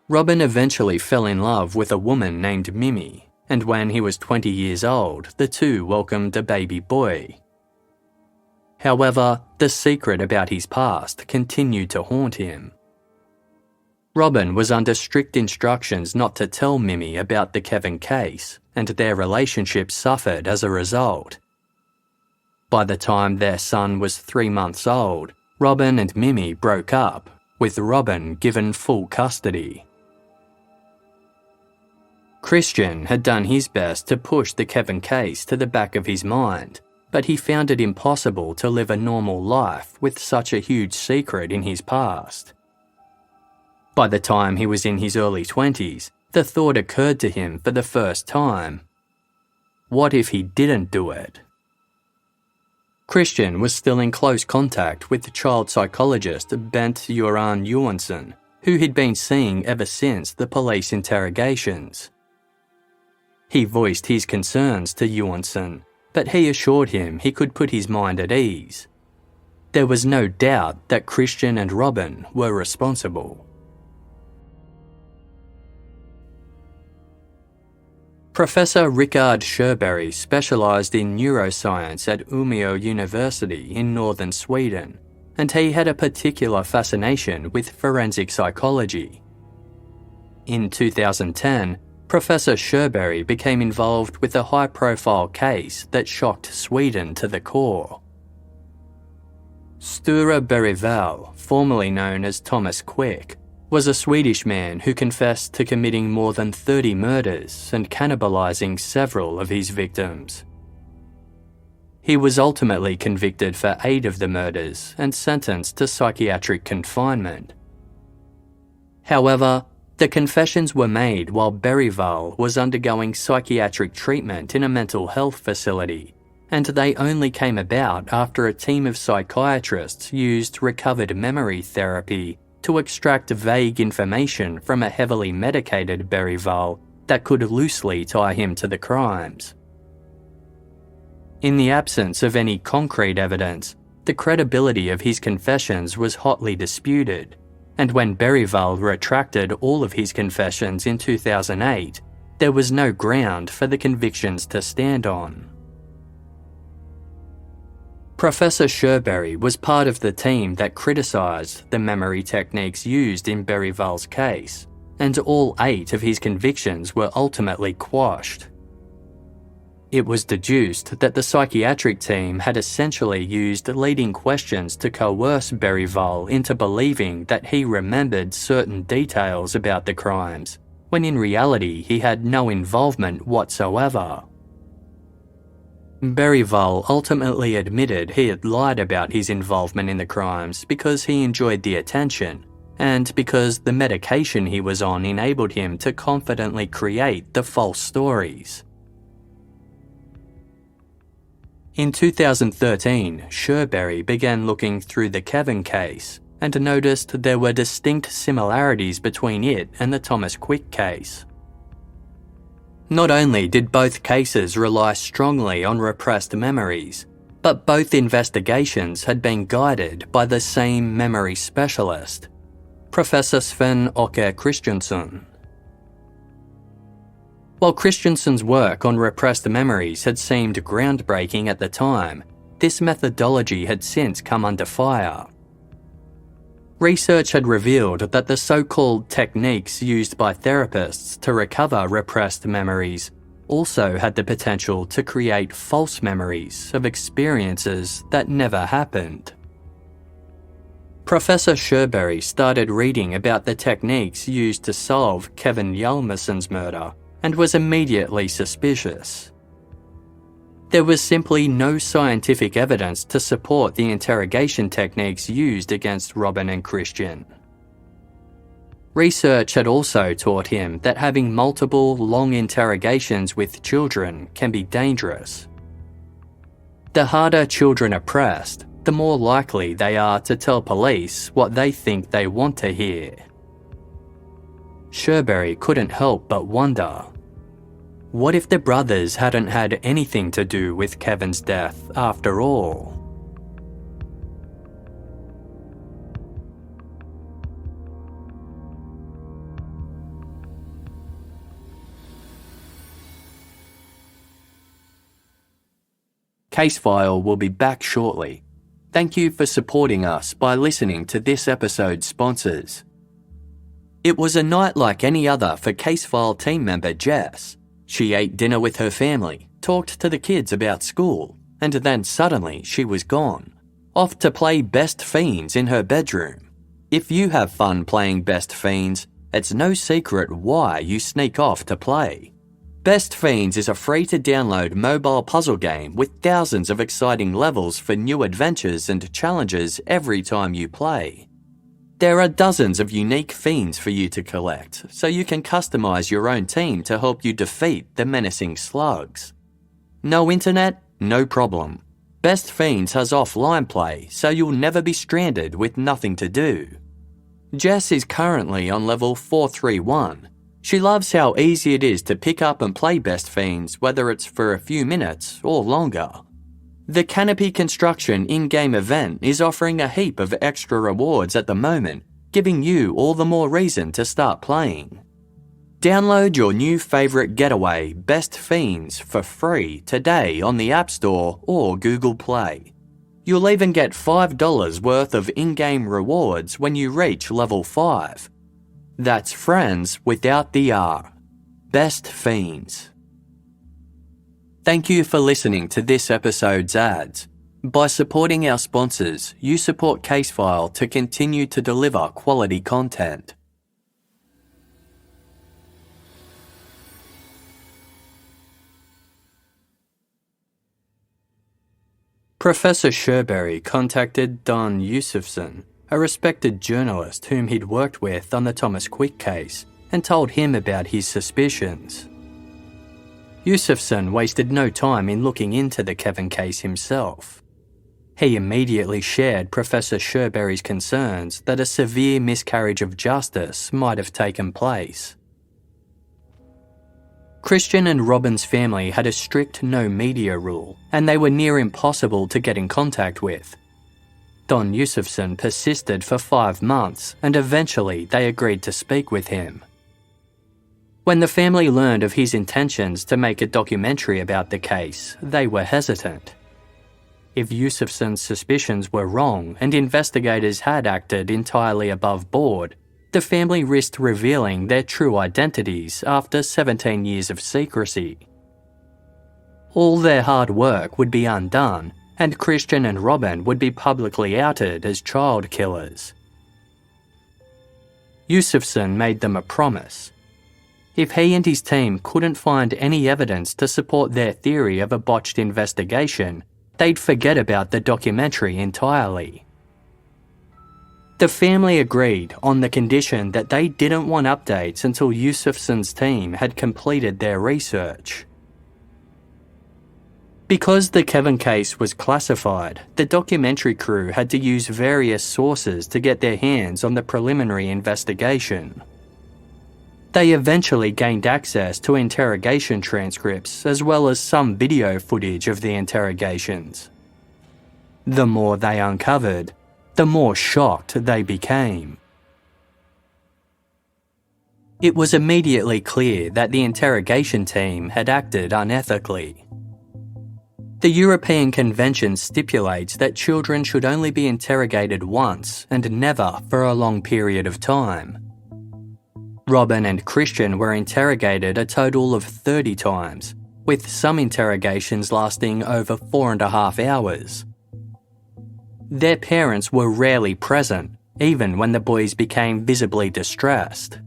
Robin eventually fell in love with a woman named Mimi, and when he was 20 years old, the two welcomed a baby boy. However, the secret about his past continued to haunt him. Robin was under strict instructions not to tell Mimi about the Kevin case, and their relationship suffered as a result. By the time their son was 3 months old, Robin and Mimi broke up, with Robin given full custody. Christian had done his best to push the Kevin case to the back of his mind, but he found it impossible to live a normal life with such a huge secret in his past. By the time he was in his early 20s, the thought occurred to him for the first time. What if he didn't do it? Christian was still in close contact with the child psychologist Bent Göran Johansson, who he'd been seeing ever since the police interrogations. He voiced his concerns to Johansson, but he assured him he could put his mind at ease. There was no doubt that Christian and Robin were responsible. Professor Rickard Sjöberg specialised in neuroscience at Umeå University in northern Sweden, and he had a particular fascination with forensic psychology. In 2010, Professor Sjöberg became involved with a high-profile case that shocked Sweden to the core. Sture Bergvall, formerly known as Thomas Quick, was a Swedish man who confessed to committing more than 30 murders and cannibalising several of his victims. He was ultimately convicted for 8 of the murders and sentenced to psychiatric confinement. However, the confessions were made while Bergvall was undergoing psychiatric treatment in a mental health facility, and they only came about after a team of psychiatrists used recovered memory therapy to extract vague information from a heavily medicated Bergvall that could loosely tie him to the crimes. In the absence of any concrete evidence, the credibility of his confessions was hotly disputed, and when Bergvall retracted all of his confessions in 2008, there was no ground for the convictions to stand on. Professor Sjöberg was part of the team that criticised the memory techniques used in Bergvall's case, and all 8 of his convictions were ultimately quashed. It was deduced that the psychiatric team had essentially used leading questions to coerce Bergvall into believing that he remembered certain details about the crimes, when in reality he had no involvement whatsoever. Bergvall ultimately admitted he had lied about his involvement in the crimes because he enjoyed the attention, and because the medication he was on enabled him to confidently create the false stories. In 2013, Sjöberg began looking through the Kevin case and noticed there were distinct similarities between it and the Thomas Quick case. Not only did both cases rely strongly on repressed memories, but both investigations had been guided by the same memory specialist, Professor Sven Åke Christiansson. While Christensen's work on repressed memories had seemed groundbreaking at the time, this methodology had since come under fire. Research had revealed that the so-called techniques used by therapists to recover repressed memories also had the potential to create false memories of experiences that never happened. Professor Sherberry started reading about the techniques used to solve Kevin Hjalmarsson's murder and was immediately suspicious. There was simply no scientific evidence to support the interrogation techniques used against Robin and Christian. Research had also taught him that having multiple, long interrogations with children can be dangerous. The harder children are pressed, the more likely they are to tell police what they think they want to hear. Sherberry couldn't help but wonder, what if the brothers hadn't had anything to do with Kevin's death after all? Casefile will be back shortly. Thank you for supporting us by listening to this episode's sponsors. It was a night like any other for Casefile team member Jess. She ate dinner with her family, talked to the kids about school, and then suddenly she was gone, off to play Best Fiends in her bedroom. If you have fun playing Best Fiends, it's no secret why you sneak off to play. Best Fiends is a free-to-download mobile puzzle game with thousands of exciting levels for new adventures and challenges every time you play. There are dozens of unique fiends for you to collect, so you can customize your own team to help you defeat the menacing slugs. No internet? No problem. Best Fiends has offline play, so you'll never be stranded with nothing to do. Jess is currently on level 431. She loves how easy it is to pick up and play Best Fiends, whether it's for a few minutes or longer. The Canopy Construction in-game event is offering a heap of extra rewards at the moment, giving you all the more reason to start playing. Download your new favourite getaway, Best Fiends, for free today on the App Store or Google Play. You'll even get $5 worth of in-game rewards when you reach level 5. That's friends without the R. Best Fiends. Thank you for listening to this episode's ads. By supporting our sponsors, you support Casefile to continue to deliver quality content. Professor Sherberry contacted Don Yusufson, a respected journalist whom he'd worked with on the Thomas Quick case, and told him about his suspicions. Yusufson wasted no time in looking into the Kevin case himself. He immediately shared Professor Sherberry's concerns that a severe miscarriage of justice might have taken place. Christian and Robin's family had a strict no media rule, and they were near impossible to get in contact with. Don Yusufson persisted for 5 months, and eventually they agreed to speak with him. When the family learned of his intentions to make a documentary about the case, they were hesitant. If Yusufson's suspicions were wrong and investigators had acted entirely above board, the family risked revealing their true identities after 17 years of secrecy. All their hard work would be undone, and Christian and Robin would be publicly outed as child killers. Yusufson made them a promise. If he and his team couldn't find any evidence to support their theory of a botched investigation, they'd forget about the documentary entirely. The family agreed on the condition that they didn't want updates until Yusufson's team had completed their research. Because the Kevin case was classified, the documentary crew had to use various sources to get their hands on the preliminary investigation. They eventually gained access to interrogation transcripts as well as some video footage of the interrogations. The more they uncovered, the more shocked they became. It was immediately clear that the interrogation team had acted unethically. The European Convention stipulates that children should only be interrogated once and never for a long period of time. Robin and Christian were interrogated a total of 30 times, with some interrogations lasting over 4.5 hours. Their parents were rarely present, even when the boys became visibly distressed.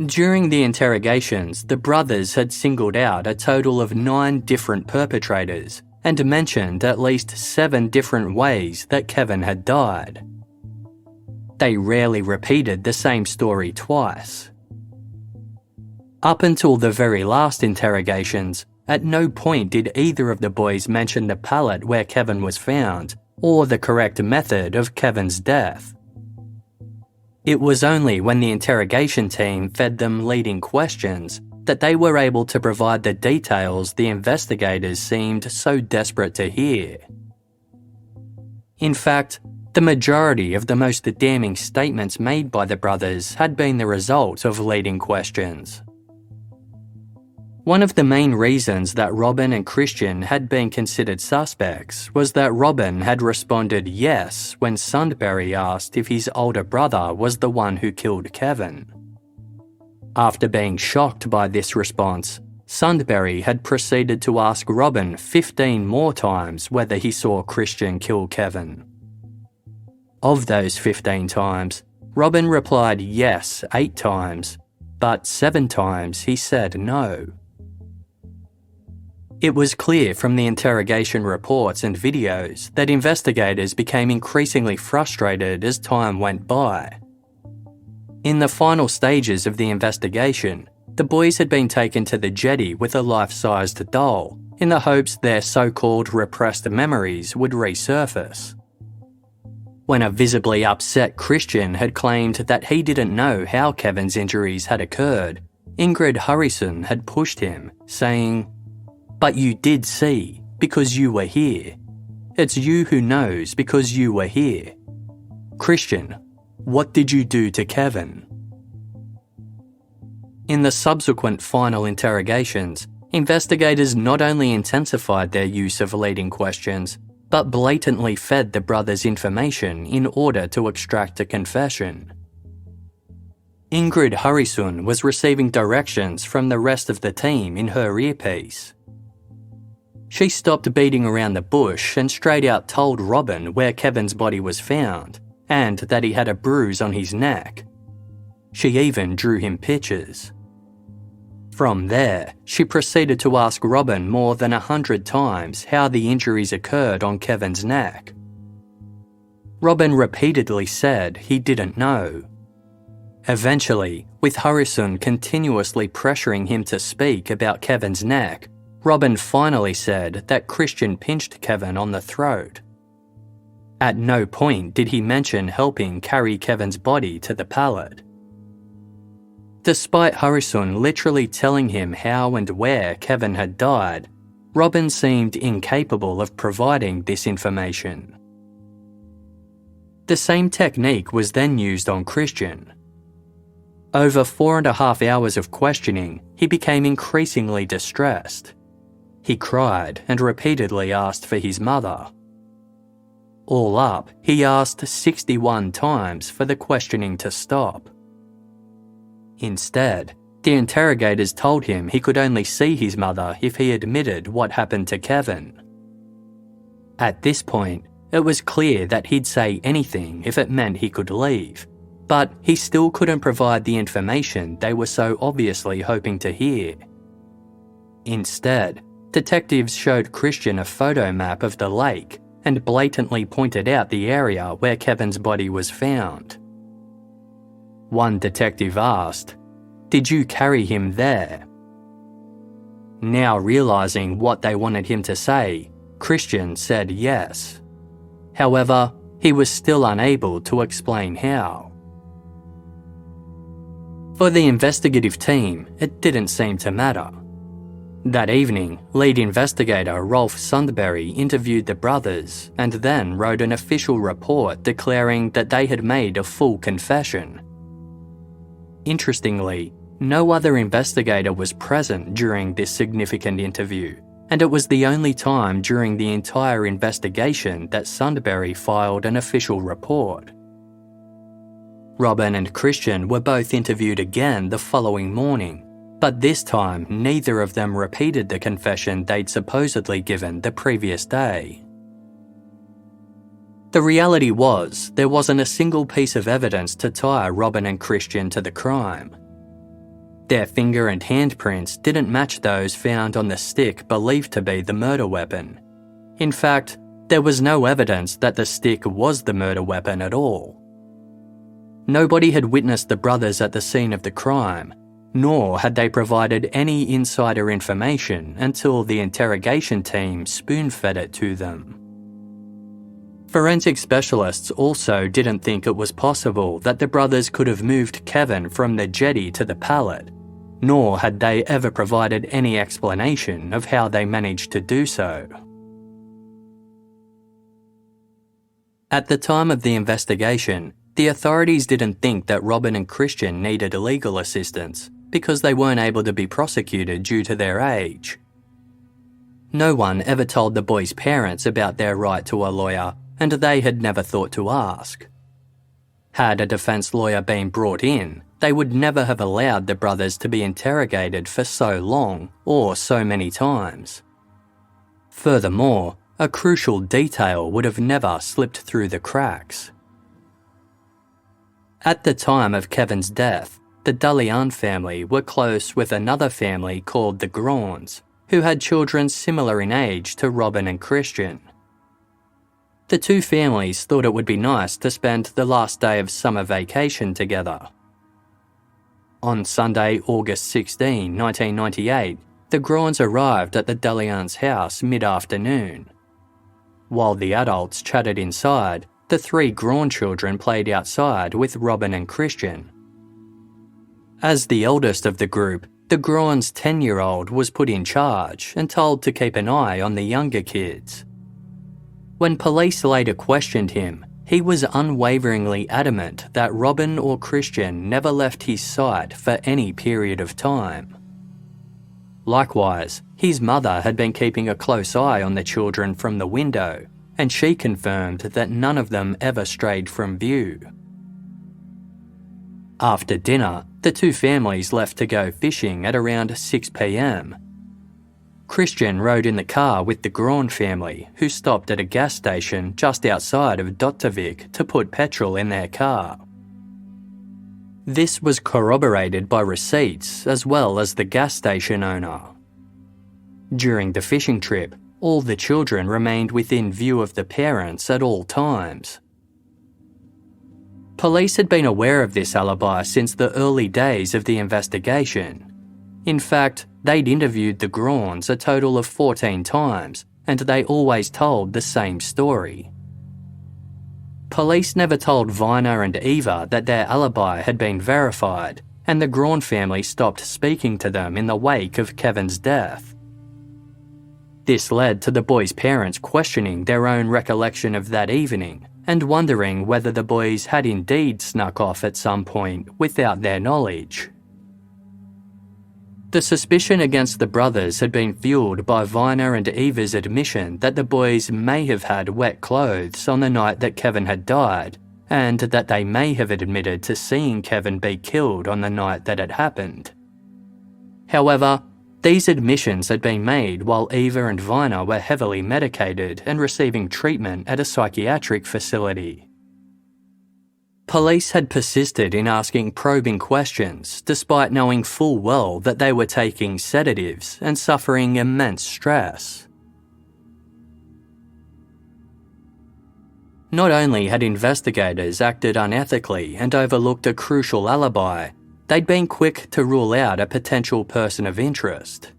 During the interrogations, the brothers had singled out a total of 9 different perpetrators and mentioned at least 7 different ways that Kevin had died. They rarely repeated the same story twice. Up until the very last interrogations, at no point did either of the boys mention the pallet where Kevin was found or the correct method of Kevin's death. It was only when the interrogation team fed them leading questions that they were able to provide the details the investigators seemed so desperate to hear. In fact, the majority of the most damning statements made by the brothers had been the result of leading questions. One of the main reasons that Robin and Christian had been considered suspects was that Robin had responded yes when Sundberry asked if his older brother was the one who killed Kevin. After being shocked by this response, Sundberry had proceeded to ask Robin 15 more times whether he saw Christian kill Kevin. Of those 15 times, Robin replied yes 8 times, but 7 times he said no. It was clear from the interrogation reports and videos that investigators became increasingly frustrated as time went by. In the final stages of the investigation, the boys had been taken to the jetty with a life-sized doll in the hopes their so-called repressed memories would resurface. When a visibly upset Christian had claimed that he didn't know how Kevin's injuries had occurred, Ingrid Hurrison had pushed him, saying, "But you did see, because you were here. It's you who knows because you were here. Christian, what did you do to Kevin?" In the subsequent final interrogations, investigators not only intensified their use of leading questions, but blatantly fed the brothers information in order to extract a confession. Ingrid Hurrison was receiving directions from the rest of the team in her earpiece. She stopped beating around the bush and straight out told Robin where Kevin's body was found and that he had a bruise on his neck. She even drew him pictures. From there, she proceeded to ask Robin more than 100 times how the injuries occurred on Kevin's neck. Robin repeatedly said he didn't know. Eventually, with Hurrison continuously pressuring him to speak about Kevin's neck, Robin finally said that Christian pinched Kevin on the throat. At no point did he mention helping carry Kevin's body to the pallet. Despite Hurrison literally telling him how and where Kevin had died, Robin seemed incapable of providing this information. The same technique was then used on Christian. Over 4.5 hours of questioning, he became increasingly distressed. He cried and repeatedly asked for his mother. All up, he asked 61 times for the questioning to stop. Instead, the interrogators told him he could only see his mother if he admitted what happened to Kevin. At this point, it was clear that he'd say anything if it meant he could leave, but he still couldn't provide the information they were so obviously hoping to hear. Instead, detectives showed Christian a photo map of the lake and blatantly pointed out the area where Kevin's body was found. One detective asked, "Did you carry him there?" Now realising what they wanted him to say, Christian said yes. However, he was still unable to explain how. For the investigative team, it didn't seem to matter. That evening, lead investigator Rolf Sundberry interviewed the brothers and then wrote an official report declaring that they had made a full confession. Interestingly, no other investigator was present during this significant interview, and it was the only time during the entire investigation that Sundberg filed an official report. Robin and Christian were both interviewed again the following morning, but this time neither of them repeated the confession they'd supposedly given the previous day. The reality was, there wasn't a single piece of evidence to tie Robin and Christian to the crime. Their finger and handprints didn't match those found on the stick believed to be the murder weapon. In fact, there was no evidence that the stick was the murder weapon at all. Nobody had witnessed the brothers at the scene of the crime, nor had they provided any insider information until the interrogation team spoon-fed it to them. Forensic specialists also didn't think it was possible that the brothers could have moved Kevin from the jetty to the pallet, nor had they ever provided any explanation of how they managed to do so. At the time of the investigation, the authorities didn't think that Robin and Christian needed legal assistance because they weren't able to be prosecuted due to their age. No one ever told the boys' parents about their right to a lawyer, and they had never thought to ask. Had a defence lawyer been brought in, they would never have allowed the brothers to be interrogated for so long or so many times. Furthermore, a crucial detail would have never slipped through the cracks. At the time of Kevin's death, the Dalian family were close with another family called the Grauns, who had children similar in age to Robin and Christian. The two families thought it would be nice to spend the last day of summer vacation together. On Sunday, August 16, 1998, the Grauns arrived at the Dalians' house mid-afternoon. While the adults chatted inside, the three Graun children played outside with Robin and Christian. As the eldest of the group, the Grauns' 10-year-old was put in charge and told to keep an eye on the younger kids. When police later questioned him, he was unwaveringly adamant that Robin or Christian never left his sight for any period of time. Likewise, his mother had been keeping a close eye on the children from the window, and she confirmed that none of them ever strayed from view. After dinner, the two families left to go fishing at around 6 p.m. Christian rode in the car with the Graun family, who stopped at a gas station just outside of Dottavik to put petrol in their car. This was corroborated by receipts as well as the gas station owner. During the fishing trip, all the children remained within view of the parents at all times. Police had been aware of this alibi since the early days of the investigation. In fact, they'd interviewed the Grauns a total of 14 times, and they always told the same story. Police never told Vina and Eva that their alibi had been verified, and the Graun family stopped speaking to them in the wake of Kevin's death. This led to the boys' parents questioning their own recollection of that evening and wondering whether the boys had indeed snuck off at some point without their knowledge. The suspicion against the brothers had been fueled by Vina and Eva's admission that the boys may have had wet clothes on the night that Kevin had died, and that they may have admitted to seeing Kevin be killed on the night that it happened. However, these admissions had been made while Eva and Vina were heavily medicated and receiving treatment at a psychiatric facility. Police had persisted in asking probing questions despite knowing full well that they were taking sedatives and suffering immense stress. Not only had investigators acted unethically and overlooked a crucial alibi, they'd been quick to rule out a potential person of interest.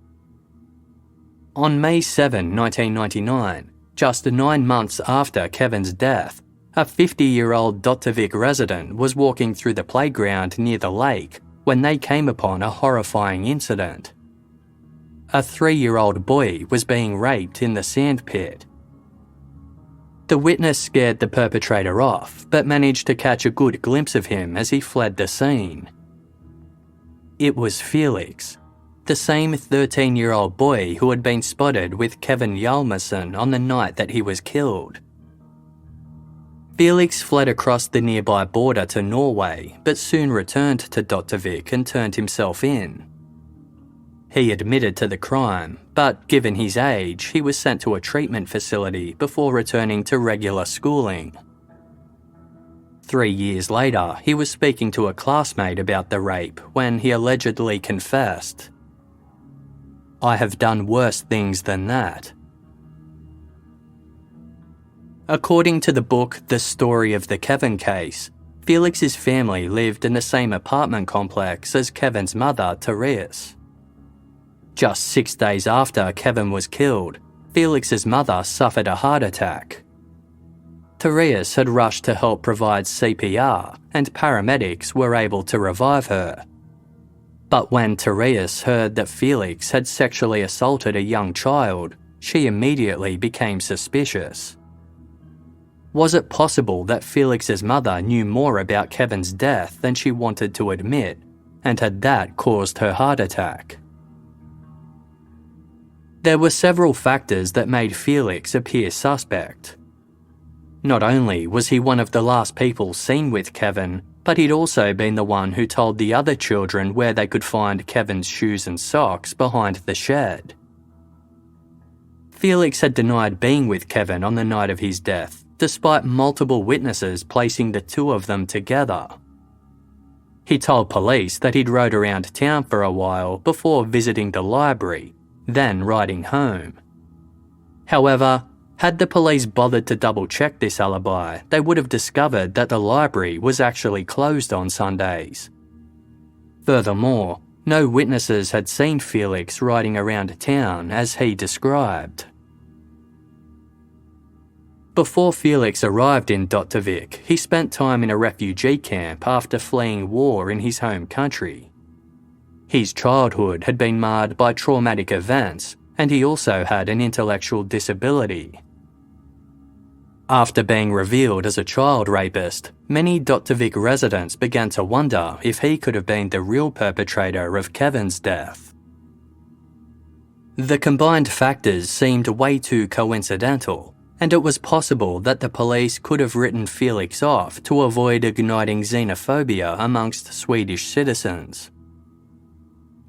On May 7, 1999, just 9 months after Kevin's death, a 50-year-old Dottavik resident was walking through the playground near the lake when they came upon a horrifying incident. A 3-year-old boy was being raped in the sandpit. The witness scared the perpetrator off, but managed to catch a good glimpse of him as he fled the scene. It was Felix, the same 13-year-old boy who had been spotted with Kevin Hjalmarsson on the night that he was killed. Felix fled across the nearby border to Norway, but soon returned to Autopsy and turned himself in. He admitted to the crime, but given his age, he was sent to a treatment facility before returning to regular schooling. 3 years later, he was speaking to a classmate about the rape when he allegedly confessed, "I have done worse things than that." According to the book The Story of the Kevin Case, Felix's family lived in the same apartment complex as Kevin's mother, Therese. Just 6 days after Kevin was killed, Felix's mother suffered a heart attack. Therese had rushed to help provide CPR, and paramedics were able to revive her. But when Therese heard that Felix had sexually assaulted a young child, she immediately became suspicious. Was it possible that Felix's mother knew more about Kevin's death than she wanted to admit, and had that caused her heart attack? There were several factors that made Felix appear suspect. Not only was he one of the last people seen with Kevin, but he'd also been the one who told the other children where they could find Kevin's shoes and socks behind the shed. Felix had denied being with Kevin on the night of his death, despite multiple witnesses placing the two of them together. He told police that he'd rode around town for a while before visiting the library, then riding home. However, had the police bothered to double-check this alibi, they would have discovered that the library was actually closed on Sundays. Furthermore, no witnesses had seen Felix riding around town as he described. Before Felix arrived in Kyrkviken, he spent time in a refugee camp after fleeing war in his home country. His childhood had been marred by traumatic events, and he also had an intellectual disability. After being revealed as a child rapist, many Kyrkviken residents began to wonder if he could have been the real perpetrator of Kevin's death. The combined factors seemed way too coincidental, and it was possible that the police could have written Felix off to avoid igniting xenophobia amongst Swedish citizens.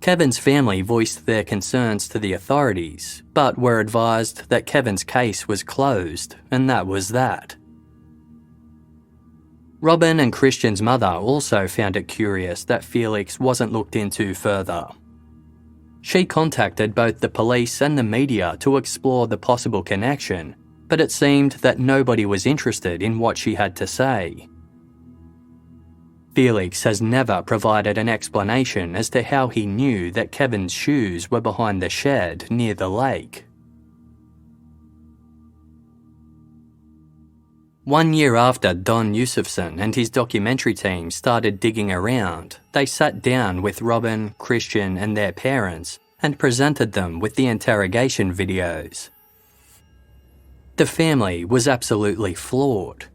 Kevin's family voiced their concerns to the authorities, but were advised that Kevin's case was closed, and that was that. Robin and Christian's mother also found it curious that Felix wasn't looked into further. She contacted both the police and the media to explore the possible connection, but it seemed that nobody was interested in what she had to say. Felix has never provided an explanation as to how he knew that Kevin's shoes were behind the shed near the lake. 1 year after Don Yusufsson and his documentary team started digging around, they sat down with Robin, Christian and their parents and presented them with the interrogation videos. The family was absolutely floored.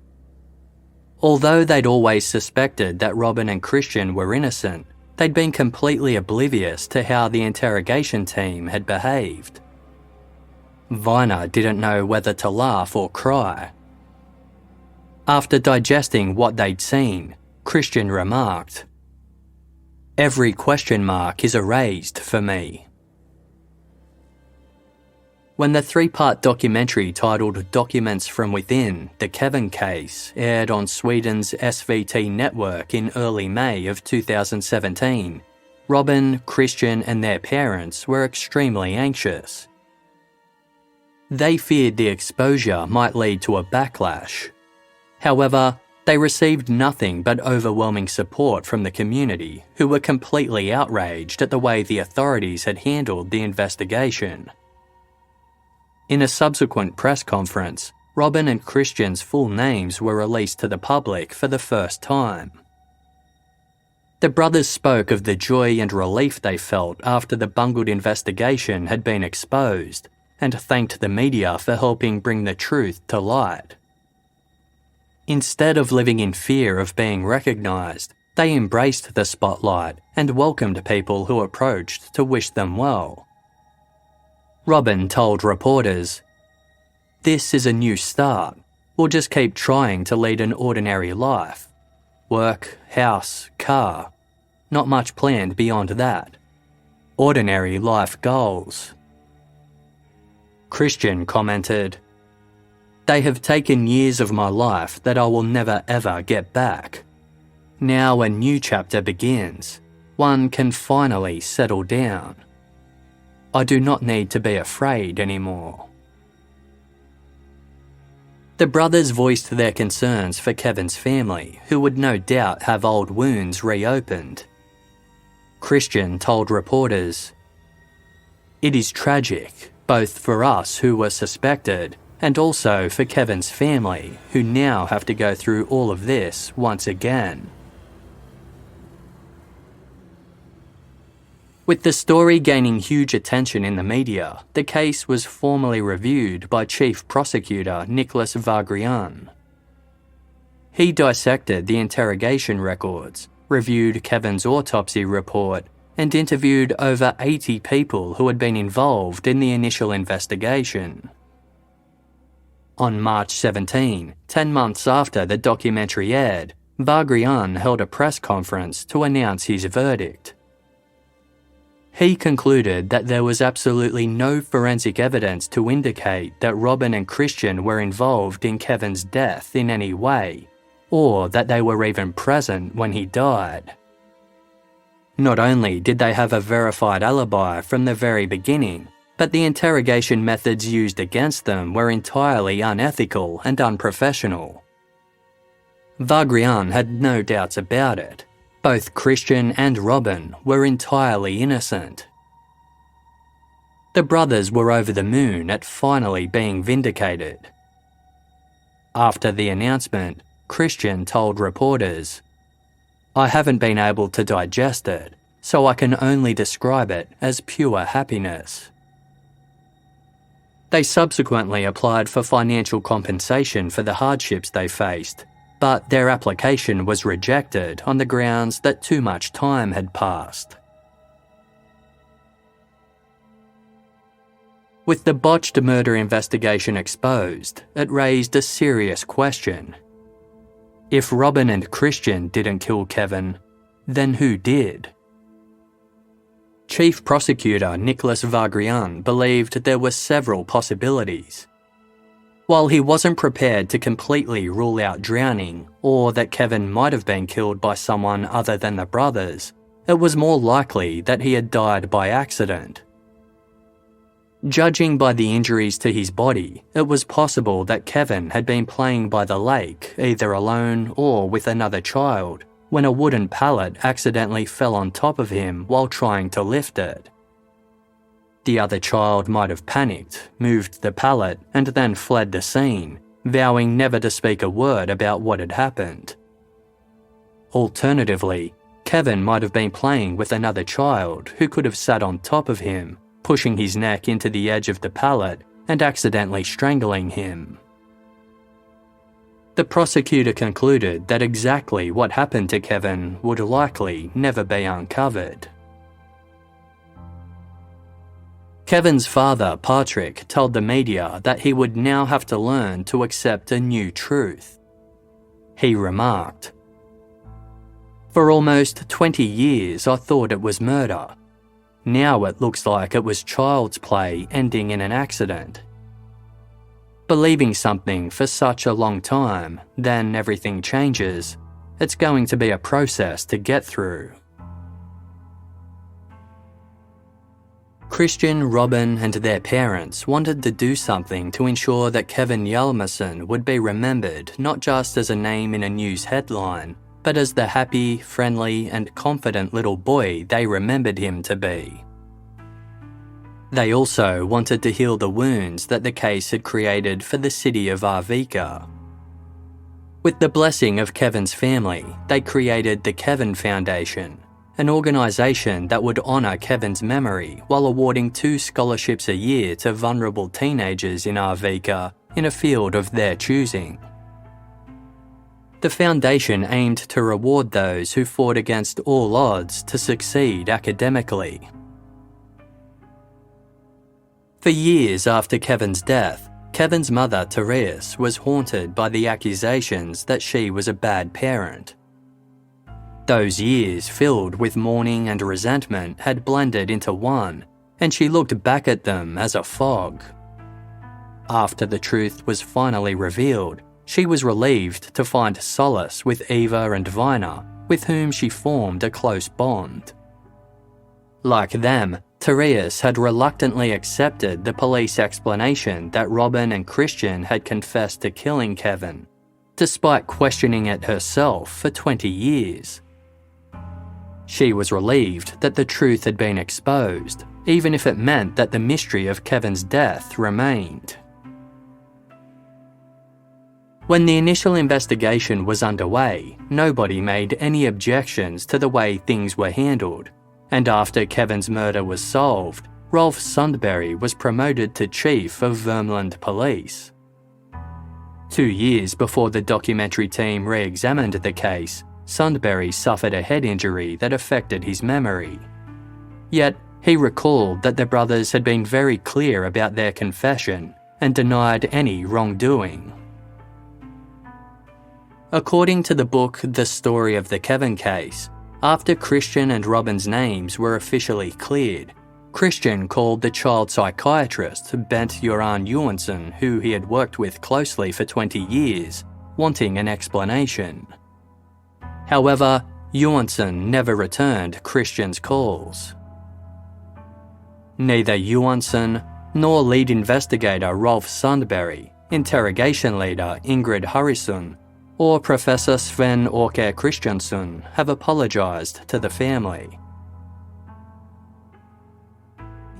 Although they'd always suspected that Robin and Christian were innocent, they'd been completely oblivious to how the interrogation team had behaved. Vina didn't know whether to laugh or cry. After digesting what they'd seen, Christian remarked, "Every question mark is erased for me." When the 3-part documentary titled Documents from Within, The Kevin Case, aired on Sweden's SVT network in early May of 2017, Robin, Christian and their parents were extremely anxious. They feared the exposure might lead to a backlash. However, they received nothing but overwhelming support from the community, who were completely outraged at the way the authorities had handled the investigation. In a subsequent press conference, Robin and Christian's full names were released to the public for the first time. The brothers spoke of the joy and relief they felt after the bungled investigation had been exposed, and thanked the media for helping bring the truth to light. Instead of living in fear of being recognised, They embraced the spotlight and welcomed people who approached to wish them well. Robin told reporters, "This is a new start. We'll just keep trying to lead an ordinary life. Work, house, car. Not much planned beyond that. Ordinary life goals." Christian commented, "They have taken years of my life that I will never ever get back. Now a new chapter begins. One can finally settle down. I do not need to be afraid anymore." The brothers voiced their concerns for Kevin's family, who would no doubt have old wounds reopened. Christian told reporters, "It is tragic, both for us who were suspected and also for Kevin's family, who now have to go through all of this once again." With the story gaining huge attention in the media, the case was formally reviewed by Chief Prosecutor Nicholas Vagrian. He dissected the interrogation records, reviewed Kevin's autopsy report, and interviewed over 80 people who had been involved in the initial investigation. On March 17, 10 months after the documentary aired, Vagrian held a press conference to announce his verdict. He concluded that there was absolutely no forensic evidence to indicate that Robin and Christian were involved in Kevin's death in any way, or that they were even present when he died. Not only did they have a verified alibi from the very beginning, but the interrogation methods used against them were entirely unethical and unprofessional. Vagrian had no doubts about it. Both Christian and Robin were entirely innocent. The brothers were over the moon at finally being vindicated. After the announcement, Christian told reporters, "I haven't been able to digest it, so I can only describe it as pure happiness." They subsequently applied for financial compensation for the hardships they faced, but their application was rejected on the grounds that too much time had passed. With the botched murder investigation exposed, it raised a serious question. If Robin and Christian didn't kill Kevin, then who did? Chief Prosecutor Nicholas Vagrian believed there were several possibilities. While he wasn't prepared to completely rule out drowning or that Kevin might have been killed by someone other than the brothers, it was more likely that he had died by accident. Judging by the injuries to his body, it was possible that Kevin had been playing by the lake, either alone or with another child, when a wooden pallet accidentally fell on top of him while trying to lift it. The other child might have panicked, moved the pallet, and then fled the scene, vowing never to speak a word about what had happened. Alternatively, Kevin might have been playing with another child who could have sat on top of him, pushing his neck into the edge of the pallet and accidentally strangling him. The prosecutor concluded that exactly what happened to Kevin would likely never be uncovered. Kevin's father, Patrick, told the media that he would now have to learn to accept a new truth. He remarked, "For almost 20 years I thought it was murder. Now it looks like it was child's play ending in an accident. Believing something for such a long time, then everything changes. It's going to be a process to get through." Christian, Robin and their parents wanted to do something to ensure that Kevin Hjalmarsson would be remembered not just as a name in a news headline, but as the happy, friendly and confident little boy they remembered him to be. They also wanted to heal the wounds that the case had created for the city of Arvika. With the blessing of Kevin's family, they created the Kevin Foundation, an organisation that would honour Kevin's memory while awarding 2 scholarships a year to vulnerable teenagers in Arvika in a field of their choosing. The foundation aimed to reward those who fought against all odds to succeed academically. For years after Kevin's death, Kevin's mother, Therese, was haunted by the accusations that she was a bad parent. Those years filled with mourning and resentment had blended into one, and she looked back at them as a fog. After the truth was finally revealed, she was relieved to find solace with Eva and Vina, with whom she formed a close bond. Like them, Therese had reluctantly accepted the police explanation that Robin and Christian had confessed to killing Kevin, despite questioning it herself for 20 years. She was relieved that the truth had been exposed, even if it meant that the mystery of Kevin's death remained. When the initial investigation was underway, nobody made any objections to the way things were handled, and after Kevin's murder was solved, Rolf Sundberg was promoted to Chief of Vermland Police. 2 years before the documentary team re-examined the case, Sundberg suffered a head injury that affected his memory. Yet, he recalled that the brothers had been very clear about their confession and denied any wrongdoing. According to the book The Story of the Kevin Case, after Christian and Robin's names were officially cleared, Christian called the child psychiatrist Bent Göran Johansson, who he had worked with closely for 20 years, wanting an explanation. However, Johansson never returned Christian's calls. Neither Johansson nor lead investigator Rolf Sundberg, interrogation leader Ingrid Harrison, or Professor Sven Åke Christiansson have apologised to the family.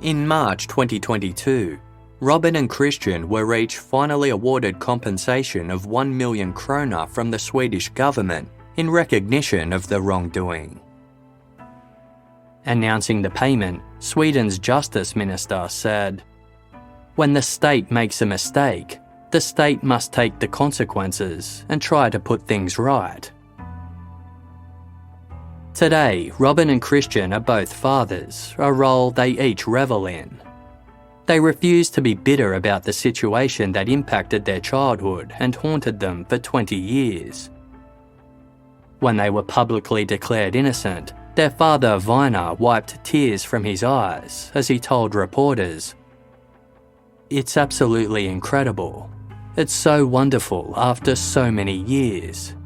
In March 2022, Robin and Christian were each finally awarded compensation of 1 million krona from the Swedish government in recognition of the wrongdoing. Announcing the payment, Sweden's Justice Minister said, "When the state makes a mistake, the state must take the consequences and try to put things right." Today, Robin and Christian are both fathers, a role they each revel in. They refuse to be bitter about the situation that impacted their childhood and haunted them for 20 years. When they were publicly declared innocent, their father Vina wiped tears from his eyes as he told reporters, "It's absolutely incredible. It's so wonderful after so many years.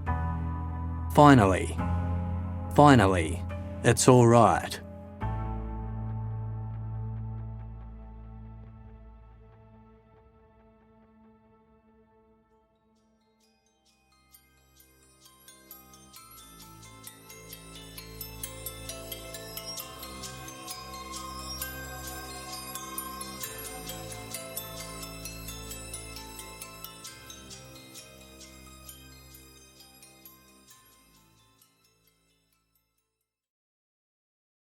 Finally, it's all right."